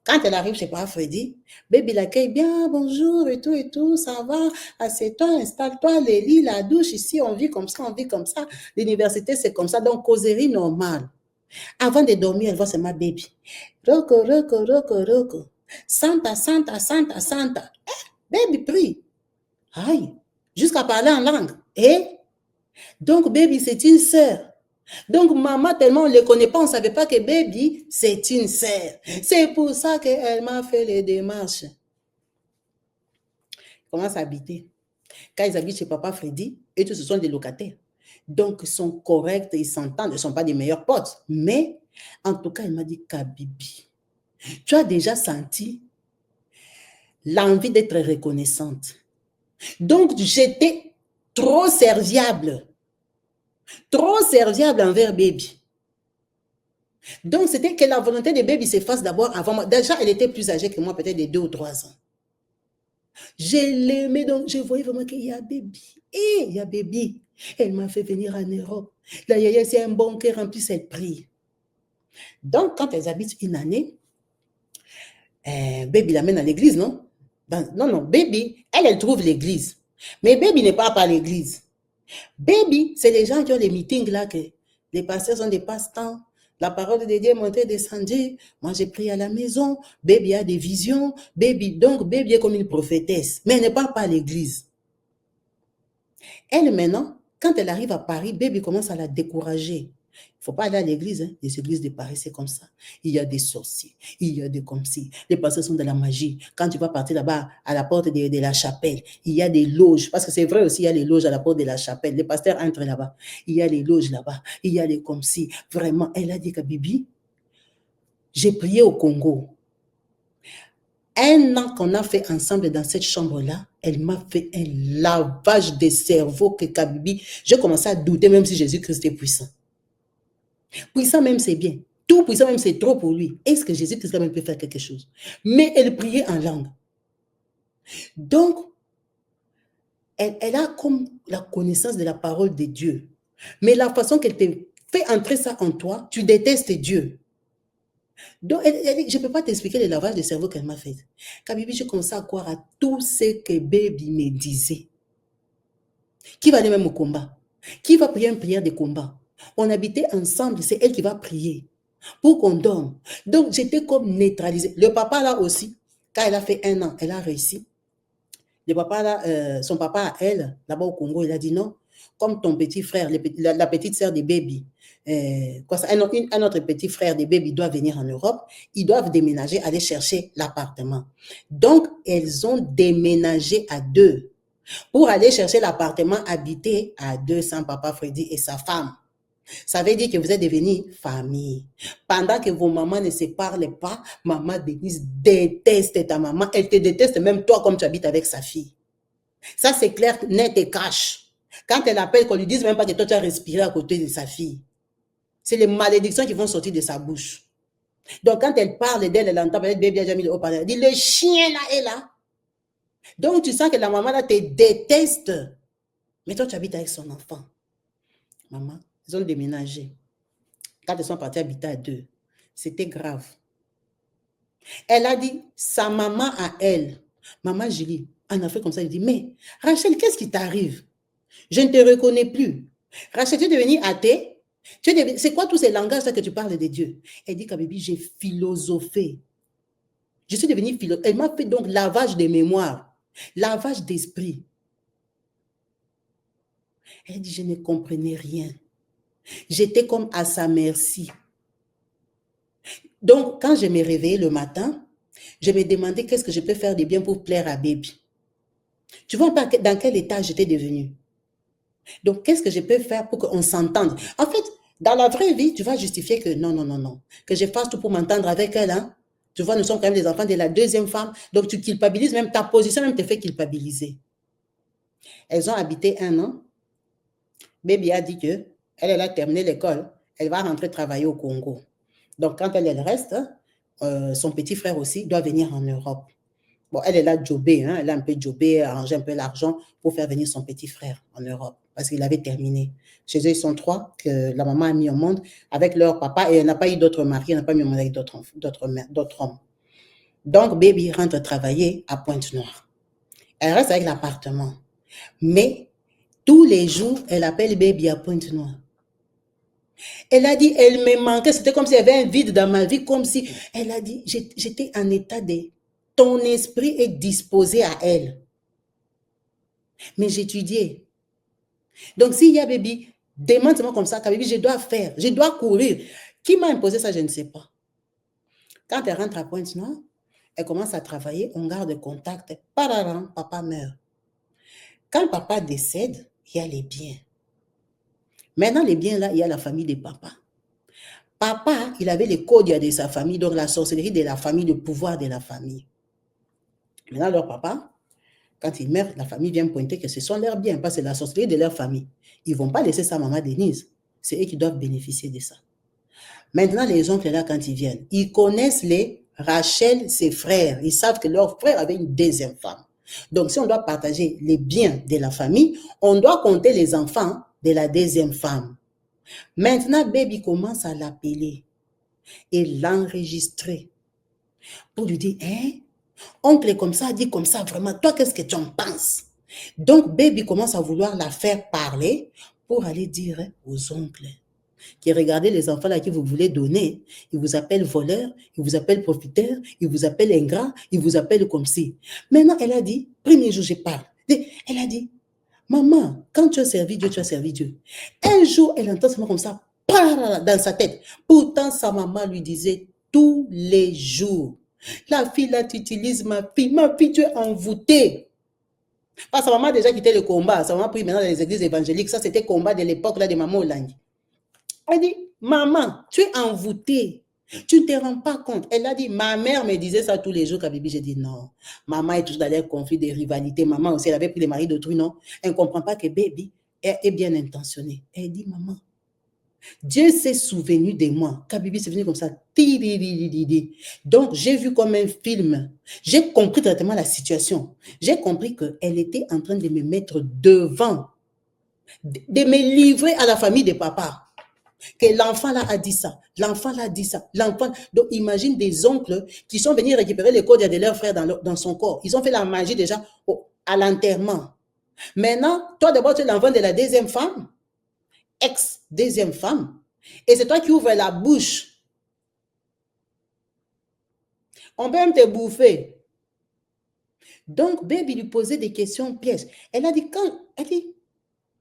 Quand elle arrive chez Papa Freddy, Baby l'accueille bien, bonjour et tout, ça va, assieds-toi, installe-toi, les lits, la douche, ici, on vit comme ça, on vit comme ça. L'université, c'est comme ça, donc causerie normale. Avant de dormir, elle voit seulement Baby. Roko, roko, roko, roko. Santa, Santa, Santa, Santa. Baby prie. Aïe, jusqu'à parler en langue. Et donc, Baby, c'est une sœur. Donc, maman, tellement on ne le connaît pas, on ne savait pas que Baby, c'est une sœur. C'est pour ça qu'elle m'a fait les démarches. Ils commencent à habiter. Quand ils habitent chez papa Freddy, et tous ce sont des locataires. Donc, ils sont corrects, ils s'entendent, ils ne sont pas des meilleurs potes. Mais, en tout cas, elle m'a dit, Kabibi, tu as déjà senti l'envie d'être reconnaissante. Donc, j'étais trop serviable envers Baby. Donc, c'était que la volonté de Baby s'efface d'abord avant moi. Déjà, elle était plus âgée que moi, peut-être de 2 ou 3 ans. Je l'aimais, donc je voyais vraiment qu'il y a Baby. Et il y a Baby. Elle m'a fait venir en Europe. La yaya, c'est un bon cœur rempli, elle prie. Donc, quand elles habitent une année, Baby l'amène à l'église, non? Non, Baby, elle trouve l'église. Mais Baby n'est pas à l'église. Baby, c'est les gens qui ont les meetings là, que les pasteurs sont des passe-temps. La parole de Dieu est montée, descendue. Moi, j'ai prié à la maison. Baby a des visions. Donc, Baby est comme une prophétesse. Mais elle ne part pas à l'église. Elle, maintenant, quand elle arrive à Paris, Baby commence à la décourager. Il ne faut pas aller à l'église. Hein. Les églises de Paris, c'est comme ça. Il y a des sorciers. Il y a des comme si. Les pasteurs sont de la magie. Quand tu vas partir là-bas, à la porte de la chapelle, il y a des loges. Parce que c'est vrai aussi, il y a les loges à la porte de la chapelle. Les pasteurs entrent là-bas. Il y a les loges là-bas. Il y a les comme si. Vraiment, elle a dit que Bibi, j'ai prié au Congo. 1 an qu'on a fait ensemble dans cette chambre-là, elle m'a fait un lavage de cerveau que Kabibi, j'ai commencé à douter même si Jésus-Christ est puissant. Puissant même, c'est bien. Tout puissant même, c'est trop pour lui. Est-ce que Jésus-Christ même peut faire quelque chose? Mais elle priait en langue. Donc, elle a comme la connaissance de la parole de Dieu. Mais la façon qu'elle te fait entrer ça en toi, tu détestes Dieu. Donc, elle dit, je ne peux pas t'expliquer le lavage de cerveau qu'elle m'a fait. Kabibi, je commençais à croire à tout ce que Baby me disait. Qui va aller même au combat? Qui va prier une prière de combat? On habitait ensemble, c'est elle qui va prier pour qu'on dorme. Donc, j'étais comme neutralisée. Le papa, là aussi, quand elle a fait 1 an, elle a réussi. Le papa, là, son papa à elle, là-bas au Congo, il a dit non, comme ton petit frère, la petite sœur de Baby, un autre petit frère de Baby doit venir en Europe, ils doivent déménager, aller chercher l'appartement. Donc, elles ont déménagé à 2 pour aller chercher l'appartement habité à 2 sans papa Freddy et sa femme. Ça veut dire que vous êtes devenus famille. Pendant que vos mamans ne se parlent pas, maman Denise déteste ta maman. Elle te déteste même toi comme tu habites avec sa fille. Ça, c'est clair, net et cash. Quand elle appelle, qu'on lui dise même pas que toi, tu as respiré à côté de sa fille. C'est les malédictions qui vont sortir de sa bouche. Donc, quand elle parle d'elle, elle entend peut-être Baby a déjà mis le haut-parleur. Elle dit, le chien là est là. Donc, tu sens que la maman là te déteste. Mais toi, tu habites avec son enfant. Maman, ils ont déménagé. Quand ils sont partis habiter à 2, c'était grave. Elle a dit, sa maman à elle, maman Julie, en Afrique comme ça, elle dit, mais Rachel, qu'est-ce qui t'arrive? Je ne te reconnais plus. Rachel, tu es devenue athée? C'est quoi tous ces langages-là que tu parles de Dieu? Elle dit, Kabibi, j'ai philosophé. Je suis devenue philosophe. Elle m'a fait donc lavage de mémoire, lavage d'esprit. Elle dit, je ne comprenais rien. J'étais comme à sa merci. Donc, quand je me réveillais le matin, je me demandais qu'est-ce que je peux faire de bien pour plaire à Baby. Tu vois pas dans quel état j'étais devenue. Donc, qu'est-ce que je peux faire pour qu'on s'entende? En fait, dans la vraie vie, tu vas justifier que non, non, non, non. Que je fasse tout pour m'entendre avec elle. Hein? Tu vois, nous sommes quand même des enfants de la deuxième femme. Donc, tu culpabilises, même ta position même te fait culpabiliser. Elles ont habité 1 an. Baby a dit que elle a terminé l'école. Elle va rentrer travailler au Congo. Donc, quand elle reste, son petit frère aussi doit venir en Europe. Bon, elle a jobé, hein, elle a un peu jobé, arrangé un peu l'argent pour faire venir son petit frère en Europe, parce qu'il avait terminé. Chez eux, ils sont 3, que la maman a mis au monde avec leur papa, et elle n'a pas eu d'autres maris, elle n'a pas mis au monde avec d'autres hommes. Donc, Baby rentre travailler à Pointe-Noire. Elle reste avec l'appartement. Mais, tous les jours, elle appelle Baby à Pointe-Noire. Elle a dit, elle me manquait, c'était comme s'il y avait un vide dans ma vie, comme si, elle a dit, j'étais en état de, ton esprit est disposé à elle. Mais j'étudiais. Donc, s'il y a Baby, demande-moi comme ça, Baby, je dois faire, je dois courir. Qui m'a imposé ça, je ne sais pas. Quand elle rentre à Pointe-Noire, elle commence à travailler, on garde contact. Pararam, papa meurt. Quand papa décède, il y a les biens. Maintenant, les biens là, il y a la famille de papa. Papa, il avait les codes de sa famille, donc la sorcellerie de la famille, le pouvoir de la famille. Maintenant, leur papa, quand il meurt, la famille vient pointer que ce sont leurs biens, parce que c'est la sorcellerie de leur famille. Ils ne vont pas laisser sa maman Denise. C'est eux qui doivent bénéficier de ça. Maintenant, les oncles là, quand ils viennent, ils connaissent les Rachel, ses frères. Ils savent que leur frère avait une deuxième femme. Donc, si on doit partager les biens de la famille, on doit compter les enfants de la deuxième femme. Maintenant, Baby commence à l'appeler et l'enregistrer pour lui dire, hein, oncle est comme ça, dit comme ça, vraiment, toi, qu'est-ce que tu en penses? Donc, Baby commence à vouloir la faire parler pour aller dire aux oncles qui regardez les enfants là qui vous voulez donner, ils vous appellent voleur, ils vous appellent profiteur, ils vous appellent ingrat, ils vous appellent comme si. Maintenant, elle a dit, premier jour, je parle. Elle a dit, maman, quand tu as servi Dieu, tu as servi Dieu. Un jour, elle entend seulement comme ça, dans sa tête. Pourtant, sa maman lui disait tous les jours, la fille là, tu utilises ma fille, tu es envoûtée. Parce que sa maman a déjà quitté le combat. Sa maman a pris maintenant dans les églises évangéliques. Ça, c'était le combat de l'époque là de Maman Olangi. Elle dit, maman, tu es envoûtée. Tu ne te rends pas compte. Elle a dit, ma mère me disait ça tous les jours, Kabibi. J'ai dit, non. Maman est toujours dans les conflits, des rivalités. Maman aussi, elle avait pris les maris d'autrui, non. Elle ne comprend pas que Baby est bien intentionnée. Elle dit, maman, Dieu s'est souvenu de moi. Kabibi, c'est venu comme ça. Donc, j'ai vu comme un film. J'ai compris directement la situation. J'ai compris qu'elle était en train de me mettre devant, de me livrer à la famille de papa. Que l'enfant là a dit ça, l'enfant là a dit ça, l'enfant. Donc, imagine des oncles qui sont venus récupérer les codes de leur frère dans son corps. Ils ont fait la magie déjà à l'enterrement. Maintenant, toi d'abord, tu es l'enfant de la deuxième femme, ex-deuxième femme, et c'est toi qui ouvres la bouche. On peut même te bouffer. Donc, Baby lui posait des questions pièges. Elle a dit,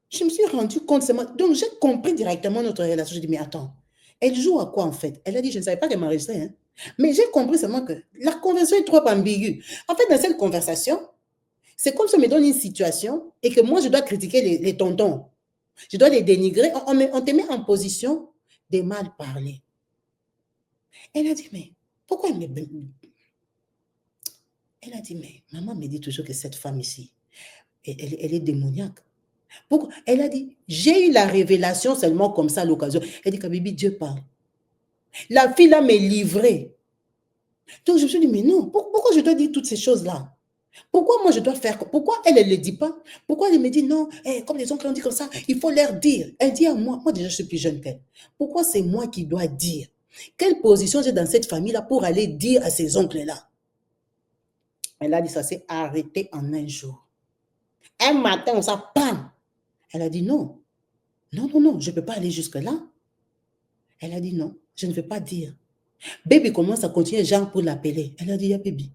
je me suis rendu compte seulement. Donc, j'ai compris directement notre relation. Je dis, mais attends, elle joue à quoi en fait? Elle a dit, je ne savais pas qu'elle m'enregistrait. Hein? Mais j'ai compris seulement que la conversation est trop ambiguë. En fait, dans cette conversation, c'est comme si on me donne une situation et que moi, je dois critiquer les tontons. Je dois les dénigrer. On te met en position de mal parler. Elle a dit, mais pourquoi elle me... Elle a dit, mais maman me dit toujours que cette femme ici, elle est démoniaque. Pourquoi? Elle a dit, j'ai eu la révélation seulement comme ça à l'occasion. Elle dit, Kabibi, Dieu parle. La fille là m'est livrée. Donc je me suis dit, mais non, pourquoi je dois dire toutes ces choses-là? Pourquoi moi je dois faire? Pourquoi elle ne le dit pas? Pourquoi elle me dit non, comme les oncles ont dit comme ça, il faut leur dire. Elle dit à moi déjà je suis plus jeune qu'elle. Pourquoi c'est moi qui dois dire? Quelle position j'ai dans cette famille-là pour aller dire à ces oncles-là? Elle a dit, ça s'est arrêté en un jour. Un matin, on s'en pam. Elle a dit non. Non, non, non, je ne peux pas aller jusque-là. Elle a dit non, je ne veux pas dire. Baby commence à continuer, Jean, pour l'appeler. Elle a dit, ya Baby,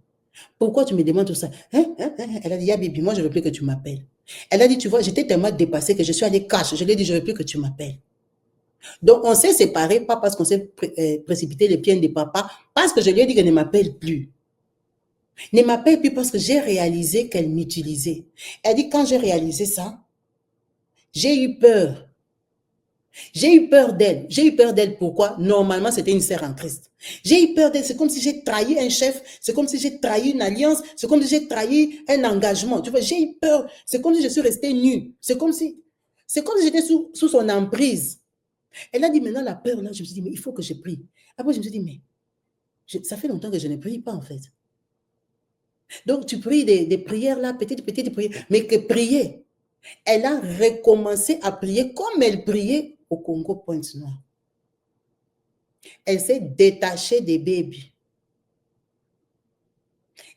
pourquoi tu me demandes tout ça? Elle a dit, ya Baby, moi je ne veux plus que tu m'appelles. Elle a dit, tu vois, j'étais tellement dépassée que je suis allée cash. Je lui ai dit, je ne veux plus que tu m'appelles. Donc, on s'est séparés, pas parce qu'on s'est précipité les pieds de papa, parce que je lui ai dit qu'elle ne m'appelle plus. Ne m'appelle plus parce que j'ai réalisé qu'elle m'utilisait. Elle dit, quand j'ai réalisé ça, j'ai eu peur. J'ai eu peur d'elle. J'ai eu peur d'elle. Pourquoi? Normalement, c'était une sœur en Christ. J'ai eu peur d'elle. C'est comme si j'ai trahi un chef. C'est comme si j'ai trahi une alliance. C'est comme si j'ai trahi un engagement. Tu vois, j'ai eu peur. C'est comme si je suis restée nue. C'est comme si j'étais sous son emprise. Elle a dit, maintenant, la peur, là, je me suis dit, mais il faut que je prie. Après, je me suis dit, mais ça fait longtemps que je ne prie pas, en fait. Donc, tu pries des prières, là, petites prières, mais que prier. Elle a recommencé à prier comme elle priait au Congo Pointe-Noire. Elle s'est détachée des bébés.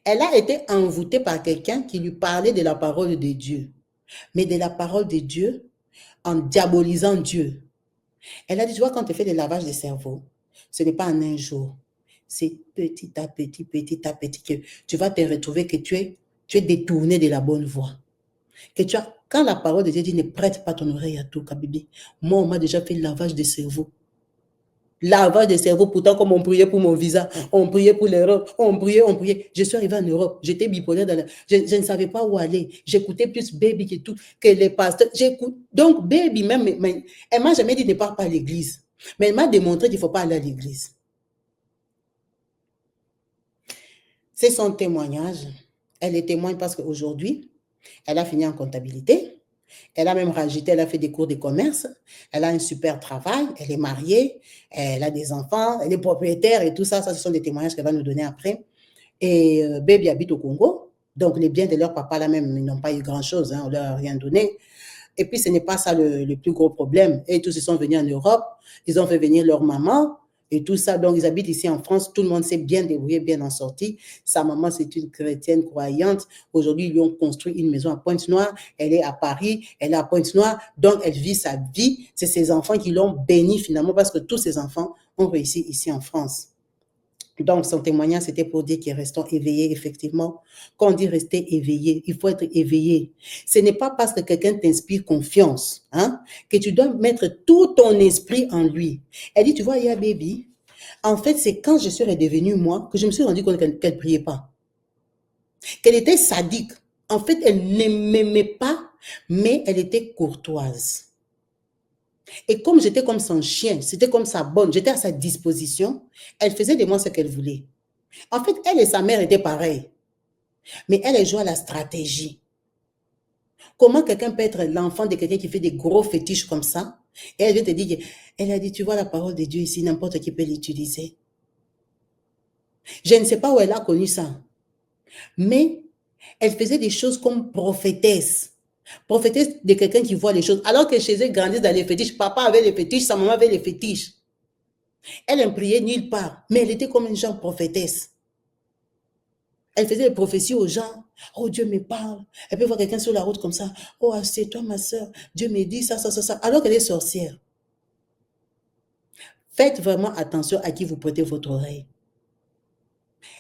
Elle a été envoûtée par quelqu'un qui lui parlait de la parole de Dieu. Mais de la parole de Dieu en diabolisant Dieu. Elle a dit, tu vois, quand tu fais des lavages de cerveau, ce n'est pas en un jour. C'est petit à petit que tu vas te retrouver que tu es détourné de la bonne voie. Que quand la parole de Dieu dit, ne prête pas ton oreille à tout, Kabibi. Moi, on m'a déjà fait le lavage de cerveau. Lavage de cerveau, pourtant, comme on priait pour mon visa, on priait pour l'Europe, on priait. Je suis arrivée en Europe, j'étais bipolaire. Je ne savais pas où aller. J'écoutais plus Baby que tout, que les pasteurs. Donc, Baby, même, elle ne m'a jamais dit ne pars pas à l'église. Mais elle m'a démontré qu'il ne faut pas aller à l'église. C'est son témoignage. Elle est témoigne parce qu'aujourd'hui, elle a fini en comptabilité. Elle a même rajouté, elle a fait des cours de commerce. Elle a un super travail. Elle est mariée. Elle a des enfants. Elle est propriétaire et tout ça. Ça, ce sont des témoignages qu'elle va nous donner après. Et Baby habite au Congo. Donc, les biens de leur papa, là même, ils n'ont pas eu grand-chose. Hein, on ne leur a rien donné. Et puis, ce n'est pas ça le plus gros problème. Et tous, ils sont venus en Europe. Ils ont fait venir leur maman et tout ça. Donc, ils habitent ici en France. Tout le monde s'est bien débrouillé, bien en sorti. Sa maman, c'est une chrétienne croyante. Aujourd'hui, ils lui ont construit une maison à Pointe-Noire. Elle est à Paris. Elle est à Pointe-Noire. Donc, elle vit sa vie. C'est ses enfants qui l'ont bénie finalement parce que tous ses enfants ont réussi ici en France. Donc, son témoignage, c'était pour dire qu'ils restent éveillés, effectivement. Quand on dit rester éveillé, il faut être éveillé. Ce n'est pas parce que quelqu'un t'inspire confiance, hein, que tu dois mettre tout ton esprit en lui. Elle dit, tu vois, il y a Baby. En fait, c'est quand je suis redevenue moi que je me suis rendu compte qu'elle ne priait pas. Qu'elle était sadique. En fait, elle ne m'aimait pas, mais elle était courtoise. Et comme j'étais comme son chien, c'était comme sa bonne, j'étais à sa disposition, elle faisait de moi ce qu'elle voulait. En fait, elle et sa mère étaient pareilles. Mais elle jouait à la stratégie. Comment quelqu'un peut être l'enfant de quelqu'un qui fait des gros fétiches comme ça? Et elle vient te dire, elle a dit, tu vois la parole de Dieu ici, n'importe qui peut l'utiliser. Je ne sais pas où elle a connu ça. Mais elle faisait des choses comme prophétesse. Prophétesse de quelqu'un qui voit les choses. Alors que chez eux grandissent dans les fétiches. Papa avait les fétiches, sa maman avait les fétiches. Elle ne priait nulle part, mais elle était comme une genre prophétesse. Elle faisait des prophéties aux gens. Oh, Dieu me parle. Elle peut voir quelqu'un sur la route comme ça. Oh, assieds-toi, ma soeur. Dieu me dit ça. Alors qu'elle est sorcière. Faites vraiment attention à qui vous prêtez votre oreille.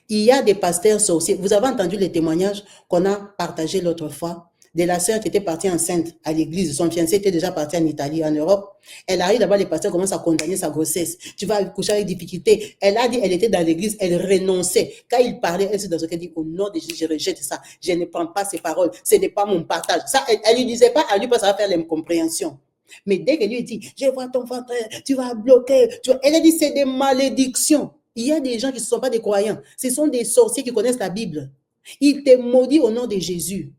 Il y a des pasteurs sorciers. Vous avez entendu les témoignages qu'on a partagés l'autre fois de la sœur qui était partie enceinte à l'église. Son fiancé était déjà parti en Italie, en Europe. Elle arrive là-bas, les pasteurs commencent à condamner sa grossesse. Tu vas coucher avec difficulté. Elle a dit, elle était dans l'église, elle renonçait. Quand il parlait, elle s'est dans ce qu'elle dit, au nom de Jésus, je rejette ça. Je ne prends pas ces paroles. Ce n'est pas mon partage. Ça, elle ne lui disait pas à lui parce que ça va faire l'incompréhension. Mais dès qu'elle lui dit, je vois ton ventre, tu vas bloquer. Elle a dit, c'est des malédictions. Il y a des gens qui ne sont pas des croyants. Ce sont des sorciers qui connaissent la Bible. Il te maudit au nom de Jésus.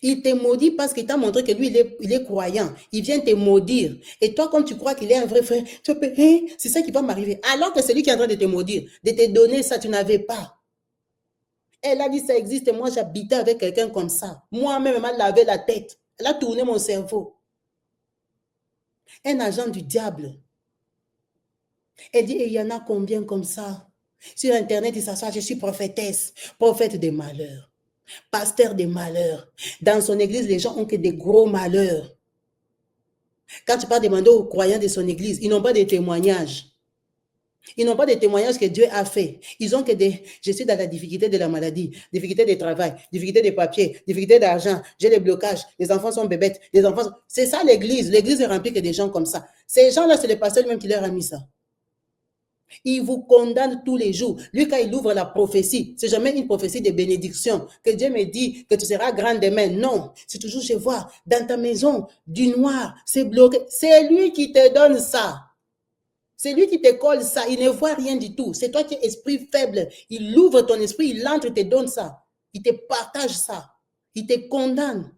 Il te maudit parce qu'il t'a montré que lui, il est croyant. Il vient te maudire. Et toi, comme tu crois qu'il est un vrai frère, tu peux, hein, c'est ça qui va m'arriver. Alors que c'est lui qui est en train de te maudire, de te donner ça, tu n'avais pas. Elle a dit, ça existe. Moi, j'habitais avec quelqu'un comme ça. Moi-même, elle m'a lavé la tête. Elle a tourné mon cerveau. Un agent du diable. Elle dit, il y en a combien comme ça? Sur Internet, il s'assoit, je suis prophétesse, prophète des malheurs. Pasteur des malheurs. Dans son église, les gens ont que des gros malheurs. Quand tu pars demander aux croyants de son église, ils n'ont pas de témoignages. Ils n'ont pas de témoignages que Dieu a fait. Ils ont que des, je suis dans la difficulté de la maladie, difficulté de travail, difficulté de papier, difficulté d'argent, j'ai des blocages, les enfants sont bébêtes, les enfants sont... C'est ça l'église. L'église est remplie que des gens comme ça. Ces gens-là, c'est le pasteur lui-même qui leur a mis ça. Il vous condamne tous les jours. Lui, quand il ouvre la prophétie, c'est jamais une prophétie de bénédiction. Que Dieu me dit que tu seras grand demain. Non. C'est toujours, je vois, dans ta maison, du noir, c'est bloqué. C'est lui qui te donne ça. C'est lui qui te colle ça. Il ne voit rien du tout. C'est toi qui es esprit faible. Il ouvre ton esprit, il entre, il te donne ça. Il te partage ça. Il te condamne.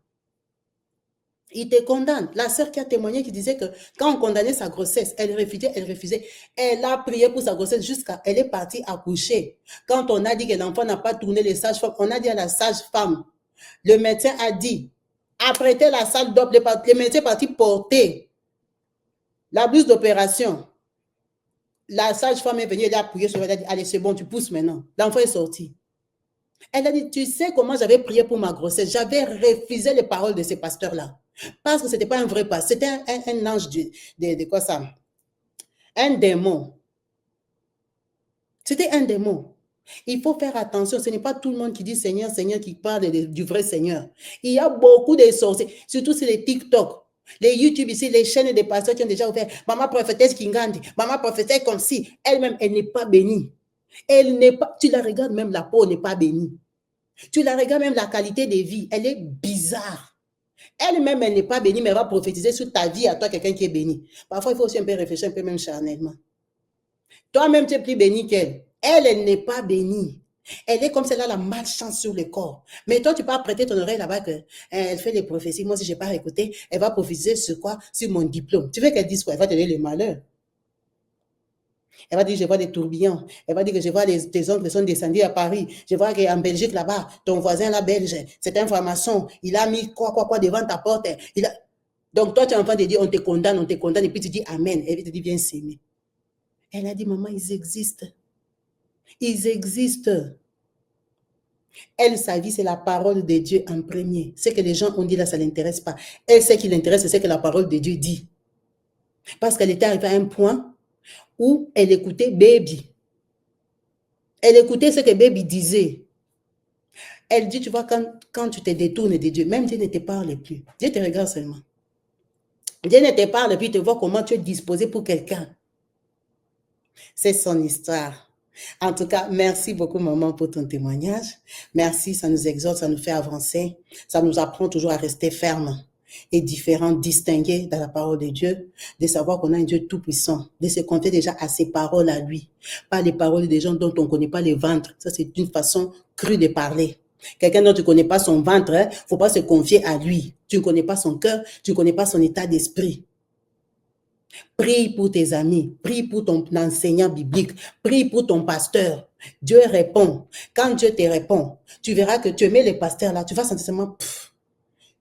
Il te condamne. La sœur qui a témoigné, qui disait que quand on condamnait sa grossesse, elle refusait, elle refusait. Elle a prié pour sa grossesse jusqu'à elle est partie accoucher. Quand on a dit que l'enfant n'a pas tourné les sages-femmes, on a dit à la sage-femme, le médecin a dit, apprêtez la salle d'op, le médecin est parti porter la blouse d'opération. La sage-femme est venue, elle a prié sur elle, elle a dit, allez, c'est bon, tu pousses maintenant. L'enfant est sorti. Elle a dit, tu sais comment j'avais prié pour ma grossesse? J'avais refusé les paroles de ces pasteurs-là. Parce que ce n'était pas un vrai pasteur, c'était un ange de quoi ça? Un démon. C'était un démon. Il faut faire attention, ce n'est pas tout le monde qui dit Seigneur, Seigneur, qui parle du vrai Seigneur. Il y a beaucoup de sorciers, surtout sur les TikTok, les YouTube ici, les chaînes des pasteurs qui ont déjà ouvert. Maman prophétesse Kingandi, maman prophétesse comme si, elle-même, elle n'est pas bénie. Elle n'est pas, tu la regardes, même la peau n'est pas bénie. Tu la regardes, même la qualité de vie, elle est bizarre. Elle-même, elle n'est pas bénie, mais elle va prophétiser sur ta vie à toi, quelqu'un qui est béni. Parfois, il faut aussi un peu réfléchir, un peu même charnellement. Toi-même, tu es plus béni qu'elle. Elle, elle n'est pas bénie. Elle est comme celle-là, la malchance sur le corps. Mais toi, tu peux prêter ton oreille là-bas qu'elle fait les prophéties. Moi, si je n'ai pas écouté, elle va prophétiser sur quoi? Sur mon diplôme. Tu veux qu'elle dise quoi? Elle va te donner le malheur. Elle va dire, je vois des tourbillons. Elle va dire que je vois tes oncles qui sont descendus à Paris. Je vois qu'en Belgique, là-bas, ton voisin, là, belge, c'est un franc-maçon. Il a mis quoi devant ta porte. Donc, toi, tu es en train de dire, on te condamne, et puis tu dis Amen. Et puis tu dis, viens s'aimer. Elle a dit, maman, ils existent. Ils existent. Elle, sa vie, c'est la parole de Dieu en premier. Ce que les gens ont dit là, ça ne l'intéresse pas. Elle, ce qui l'intéresse, c'est ce que la parole de Dieu dit. Parce qu'elle était arrivée à un point où elle écoutait Baby. Elle écoutait ce que Baby disait. Elle dit, tu vois, quand tu te détournes de Dieu, même Dieu ne te parle plus. Dieu te regarde seulement. Dieu ne te parle plus, il te voit comment tu es disposé pour quelqu'un. C'est son histoire. En tout cas, merci beaucoup, maman, pour ton témoignage. Merci, ça nous exhorte, ça nous fait avancer. Ça nous apprend toujours à rester ferme et différent, distingué dans la parole de Dieu, de savoir qu'on a un Dieu tout-puissant, de se confier déjà à ses paroles à lui, pas les paroles des gens dont on ne connaît pas les ventres. Ça, c'est une façon crue de parler. Quelqu'un dont tu ne connais pas son ventre, il ne faut pas se confier à lui. Tu ne connais pas son cœur, tu ne connais pas son état d'esprit. Prie pour tes amis, prie pour ton enseignant biblique, prie pour ton pasteur. Dieu répond. Quand Dieu te répond, tu verras que tu aimais les pasteurs là, tu vas sentir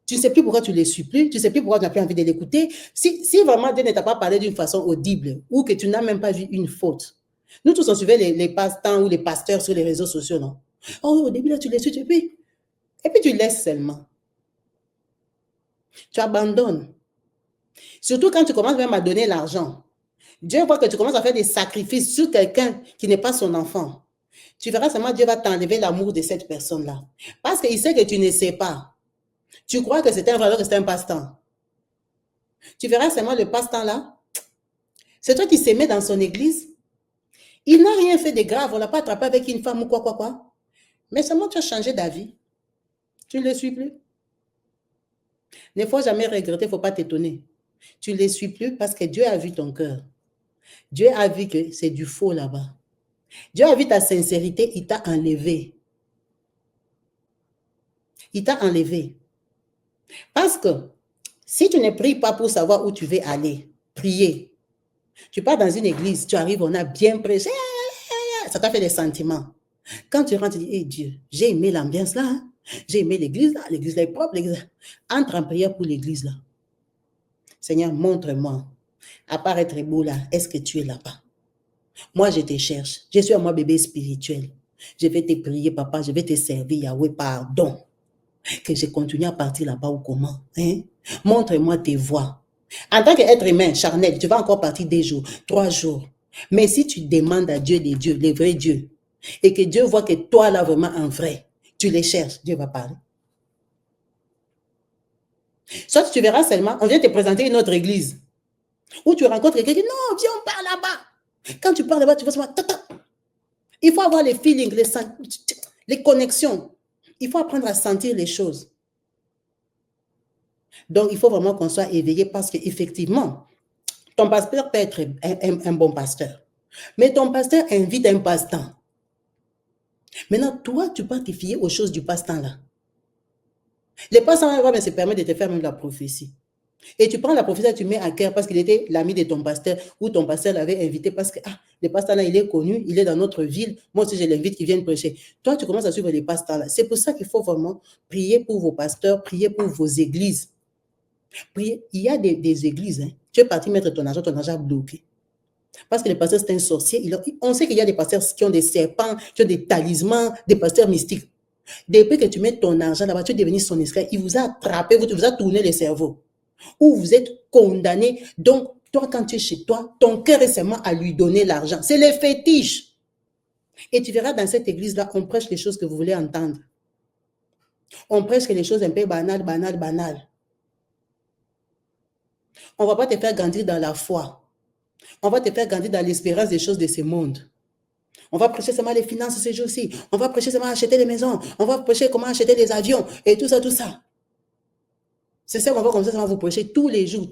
tu ne sais plus pourquoi tu ne les suis plus, tu ne sais plus pourquoi tu n'as plus envie de l'écouter. Si vraiment Dieu ne t'a pas parlé d'une façon audible ou que tu n'as même pas vu une faute. Nous tous, on suivait les pasteurs ou les pasteurs sur les réseaux sociaux, non? Oh, au début, là, tu les suis, et puis tu laisses seulement. Tu abandonnes. Surtout quand tu commences même à donner l'argent. Dieu voit que tu commences à faire des sacrifices sur quelqu'un qui n'est pas son enfant. Tu verras seulement Dieu va t'enlever l'amour de cette personne-là. Parce qu'il sait que tu ne sais pas. Tu crois que c'est un vrai, que c'est un passe-temps. Tu verras seulement le passe-temps-là. C'est toi qui s'est mis dans son église. Il n'a rien fait de grave. On ne l'a pas attrapé avec une femme ou quoi. Mais seulement tu as changé d'avis. Tu ne le suis plus. Ne faut jamais regretter, il ne faut pas t'étonner. Tu ne les suis plus parce que Dieu a vu ton cœur. Dieu a vu que c'est du faux là-bas. Dieu a vu ta sincérité, il t'a enlevé. Il t'a enlevé. Parce que si tu ne pries pas pour savoir où tu veux aller, prier. Tu pars dans une église, tu arrives, on a bien prêché, ça t'a fait des sentiments. Quand tu rentres, tu dis, hey Dieu, j'ai aimé l'ambiance là, hein? J'ai aimé l'église là est propre, l'église. Entre en prière pour l'église là. Seigneur, montre-moi, à part être beau là, est-ce que tu es là-bas? Moi, je te cherche. Je suis à moi bébé spirituel. Je vais te prier, papa, je vais te servir, Yahweh, pardon. Que je continue à partir là-bas ou comment? Hein? Montre-moi tes voies. En tant qu'être humain, charnel, tu vas encore partir 2 jours, 3 jours. Mais si tu demandes à Dieu des dieux, les vrais dieux, et que Dieu voit que toi, là, vraiment, en vrai, tu les cherches, Dieu va parler. Soit tu verras seulement, on vient te présenter une autre église, où tu rencontres quelqu'un qui dit, non, viens, on part là-bas. Quand tu pars là-bas, tu vas se voir, il faut avoir les feelings, les connexions. Il faut apprendre à sentir les choses. Donc, il faut vraiment qu'on soit éveillé parce qu'effectivement, ton pasteur peut être un bon pasteur. Mais ton pasteur invite un passe-temps. Maintenant, toi, tu peux te fier aux choses du passe-temps là. Les passe-temps va se permettre de te faire même la prophétie. Et tu prends la prophétie, tu mets à cœur parce qu'il était l'ami de ton pasteur ou ton pasteur l'avait invité parce que le pasteur là, il est connu, il est dans notre ville. Moi aussi, je l'invite qu'il vienne prêcher. Toi, tu commences à suivre les pasteurs là. C'est pour ça qu'il faut vraiment prier pour vos pasteurs, prier pour vos églises. Prier. Il y a des églises, hein. Tu es parti mettre ton argent bloqué. Parce que le pasteur, c'est un sorcier. On sait qu'il y a des pasteurs qui ont des serpents, qui ont des talismans, des pasteurs mystiques. Depuis que tu mets ton argent là-bas, tu es devenu son esclave. Il vous a attrapé, vous a tourné le cerveau. Ou vous êtes condamné. Donc, toi, quand tu es chez toi, ton cœur est seulement à lui donner l'argent. C'est le fétiche. Et tu verras dans cette église-là, on prêche les choses que vous voulez entendre. On prêche les choses un peu banales. On ne va pas te faire grandir dans la foi. On va te faire grandir dans l'espérance des choses de ce monde. On va prêcher seulement les finances ces jours-ci. On va prêcher seulement acheter les maisons. On va prêcher comment acheter les avions et tout ça, tout ça. C'est ça qu'on va comme ça vous prêcher tous les jours.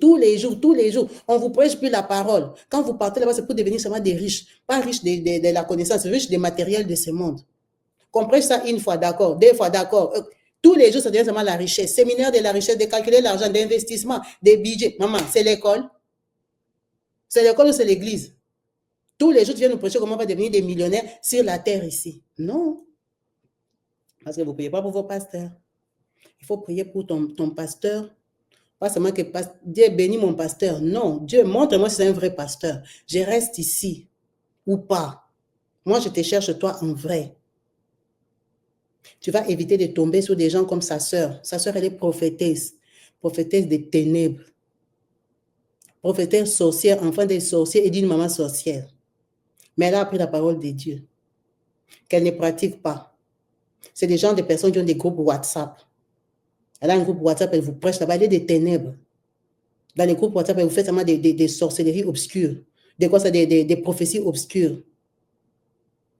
On ne vous prêche plus la parole. Quand vous partez là-bas, c'est pour devenir seulement des riches. Pas riches de la connaissance, riches des matériels de ce monde. Qu'on prêche ça une fois, d'accord, 2 fois, d'accord. Tous les jours, ça devient seulement la richesse. Séminaire de la richesse, de calculer l'argent, d'investissement, des budgets. Maman, c'est l'école. C'est l'école ou c'est l'église? Tous les jours, tu viens nous prêcher comment on va devenir des millionnaires sur la terre ici. Non. Parce que vous ne priez pas pour vos pasteurs. Il faut prier pour ton pasteur. Pas seulement que Dieu bénit mon pasteur. Non, Dieu, montre-moi si c'est un vrai pasteur. Je reste ici ou pas. Moi, je te cherche toi en vrai. Tu vas éviter de tomber sur des gens comme sa sœur. Sa sœur, elle est prophétesse des ténèbres. Prophétesse sorcière, enfant des sorciers et d'une maman sorcière. Mais elle a appris la parole de Dieu, qu'elle ne pratique pas. C'est des gens, des personnes qui ont des groupes WhatsApp. Elle a un groupe WhatsApp, elle vous prêche là-bas, elle est des ténèbres. Dans les groupes WhatsApp, elle vous fait seulement des sorcelleries obscures, des prophéties obscures.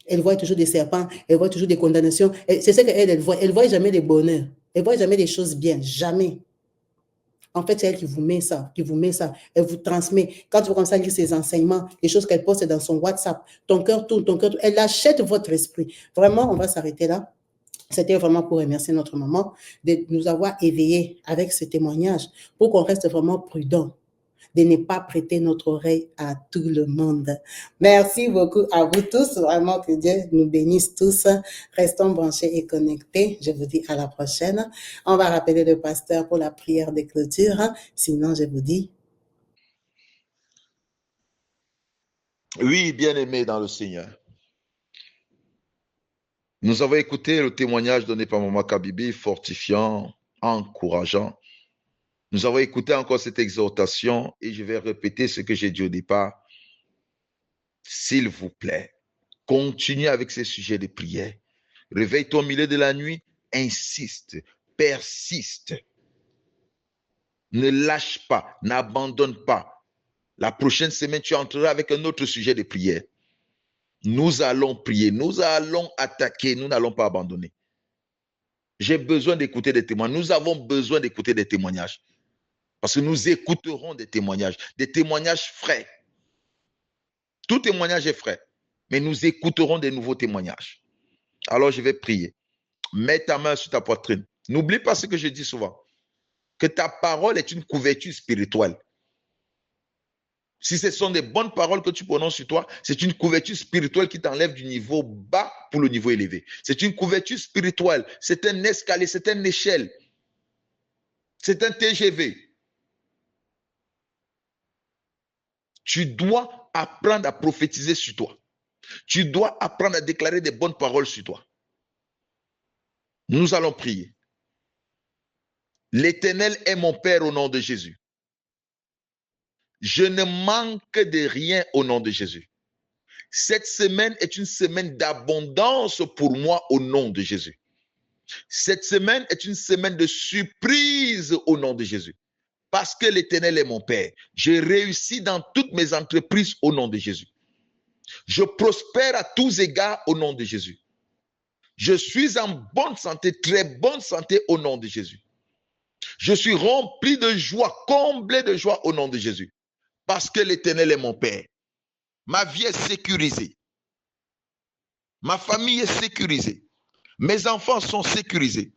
Elle voit toujours des serpents, elle voit toujours des condamnations. C'est ce qu'elle voit. Elle ne voit jamais les bonheurs. Elle ne voit jamais les choses bien. Jamais. En fait, c'est elle qui vous met ça, Elle vous transmet. Quand tu vas comme ça lire ses enseignements, les choses qu'elle poste dans son WhatsApp, ton cœur tourne. Elle achète votre esprit. Vraiment, on va s'arrêter là. C'était vraiment pour remercier notre maman de nous avoir éveillés avec ce témoignage pour qu'on reste vraiment prudent, de ne pas prêter notre oreille à tout le monde. Merci beaucoup à vous tous. Vraiment que Dieu nous bénisse tous. Restons branchés et connectés. Je vous dis à la prochaine. On va rappeler le pasteur pour la prière de clôture. Sinon, je vous dis. Oui, bien-aimés dans le Seigneur. Nous avons écouté le témoignage donné par Maman Kabibi, fortifiant, encourageant. Nous avons écouté encore cette exhortation et je vais répéter ce que j'ai dit au départ. S'il vous plaît, continuez avec ces sujets de prière. Réveille-toi au milieu de la nuit, insiste, persiste. Ne lâche pas, n'abandonne pas. La prochaine semaine, tu entreras avec un autre sujet de prière. Nous allons prier, nous allons attaquer, nous n'allons pas abandonner. J'ai besoin d'écouter des témoignages. Nous avons besoin d'écouter des témoignages. Parce que nous écouterons des témoignages frais. Tout témoignage est frais, mais nous écouterons des nouveaux témoignages. Alors je vais prier. Mets ta main sur ta poitrine. N'oublie pas ce que je dis souvent, que ta parole est une couverture spirituelle. Si ce sont des bonnes paroles que tu prononces sur toi, c'est une couverture spirituelle qui t'enlève du niveau bas pour le niveau élevé. C'est une couverture spirituelle, c'est un escalier, c'est une échelle, c'est un TGV. Tu dois apprendre à prophétiser sur toi. Tu dois apprendre à déclarer des bonnes paroles sur toi. Nous allons prier. L'Éternel est mon Père au nom de Jésus. Je ne manque de rien au nom de Jésus. Cette semaine est une semaine d'abondance pour moi au nom de Jésus. Cette semaine est une semaine de surprise au nom de Jésus. Parce que l'Éternel est mon Père. Je réussis dans toutes mes entreprises au nom de Jésus. Je prospère à tous égards au nom de Jésus. Je suis en bonne santé, très bonne santé au nom de Jésus. Je suis rempli de joie, comblé de joie au nom de Jésus. Parce que l'Éternel est mon Père. Ma vie est sécurisée. Ma famille est sécurisée. Mes enfants sont sécurisés.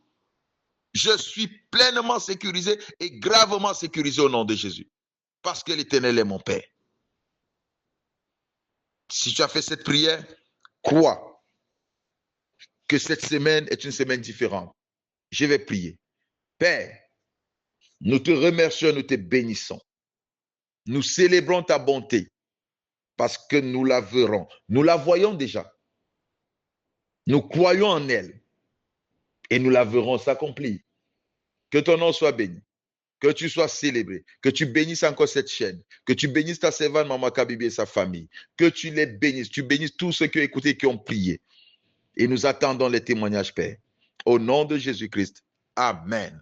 Je suis pleinement sécurisé et gravement sécurisé au nom de Jésus. Parce que l'Éternel est mon Père. Si tu as fait cette prière, crois que cette semaine est une semaine différente. Je vais prier. Père, nous te remercions, nous te bénissons. Nous célébrons ta bonté parce que nous la verrons. Nous la voyons déjà. Nous croyons en elle et nous la verrons s'accomplir. Que ton nom soit béni, que tu sois célébré, que tu bénisses encore cette chaîne, que tu bénisses ta servante Maman Kabibi et sa famille, que tu les bénisses, tu bénisses tous ceux qui ont écouté et qui ont prié. Et nous attendons les témoignages, Père. Au nom de Jésus-Christ. Amen.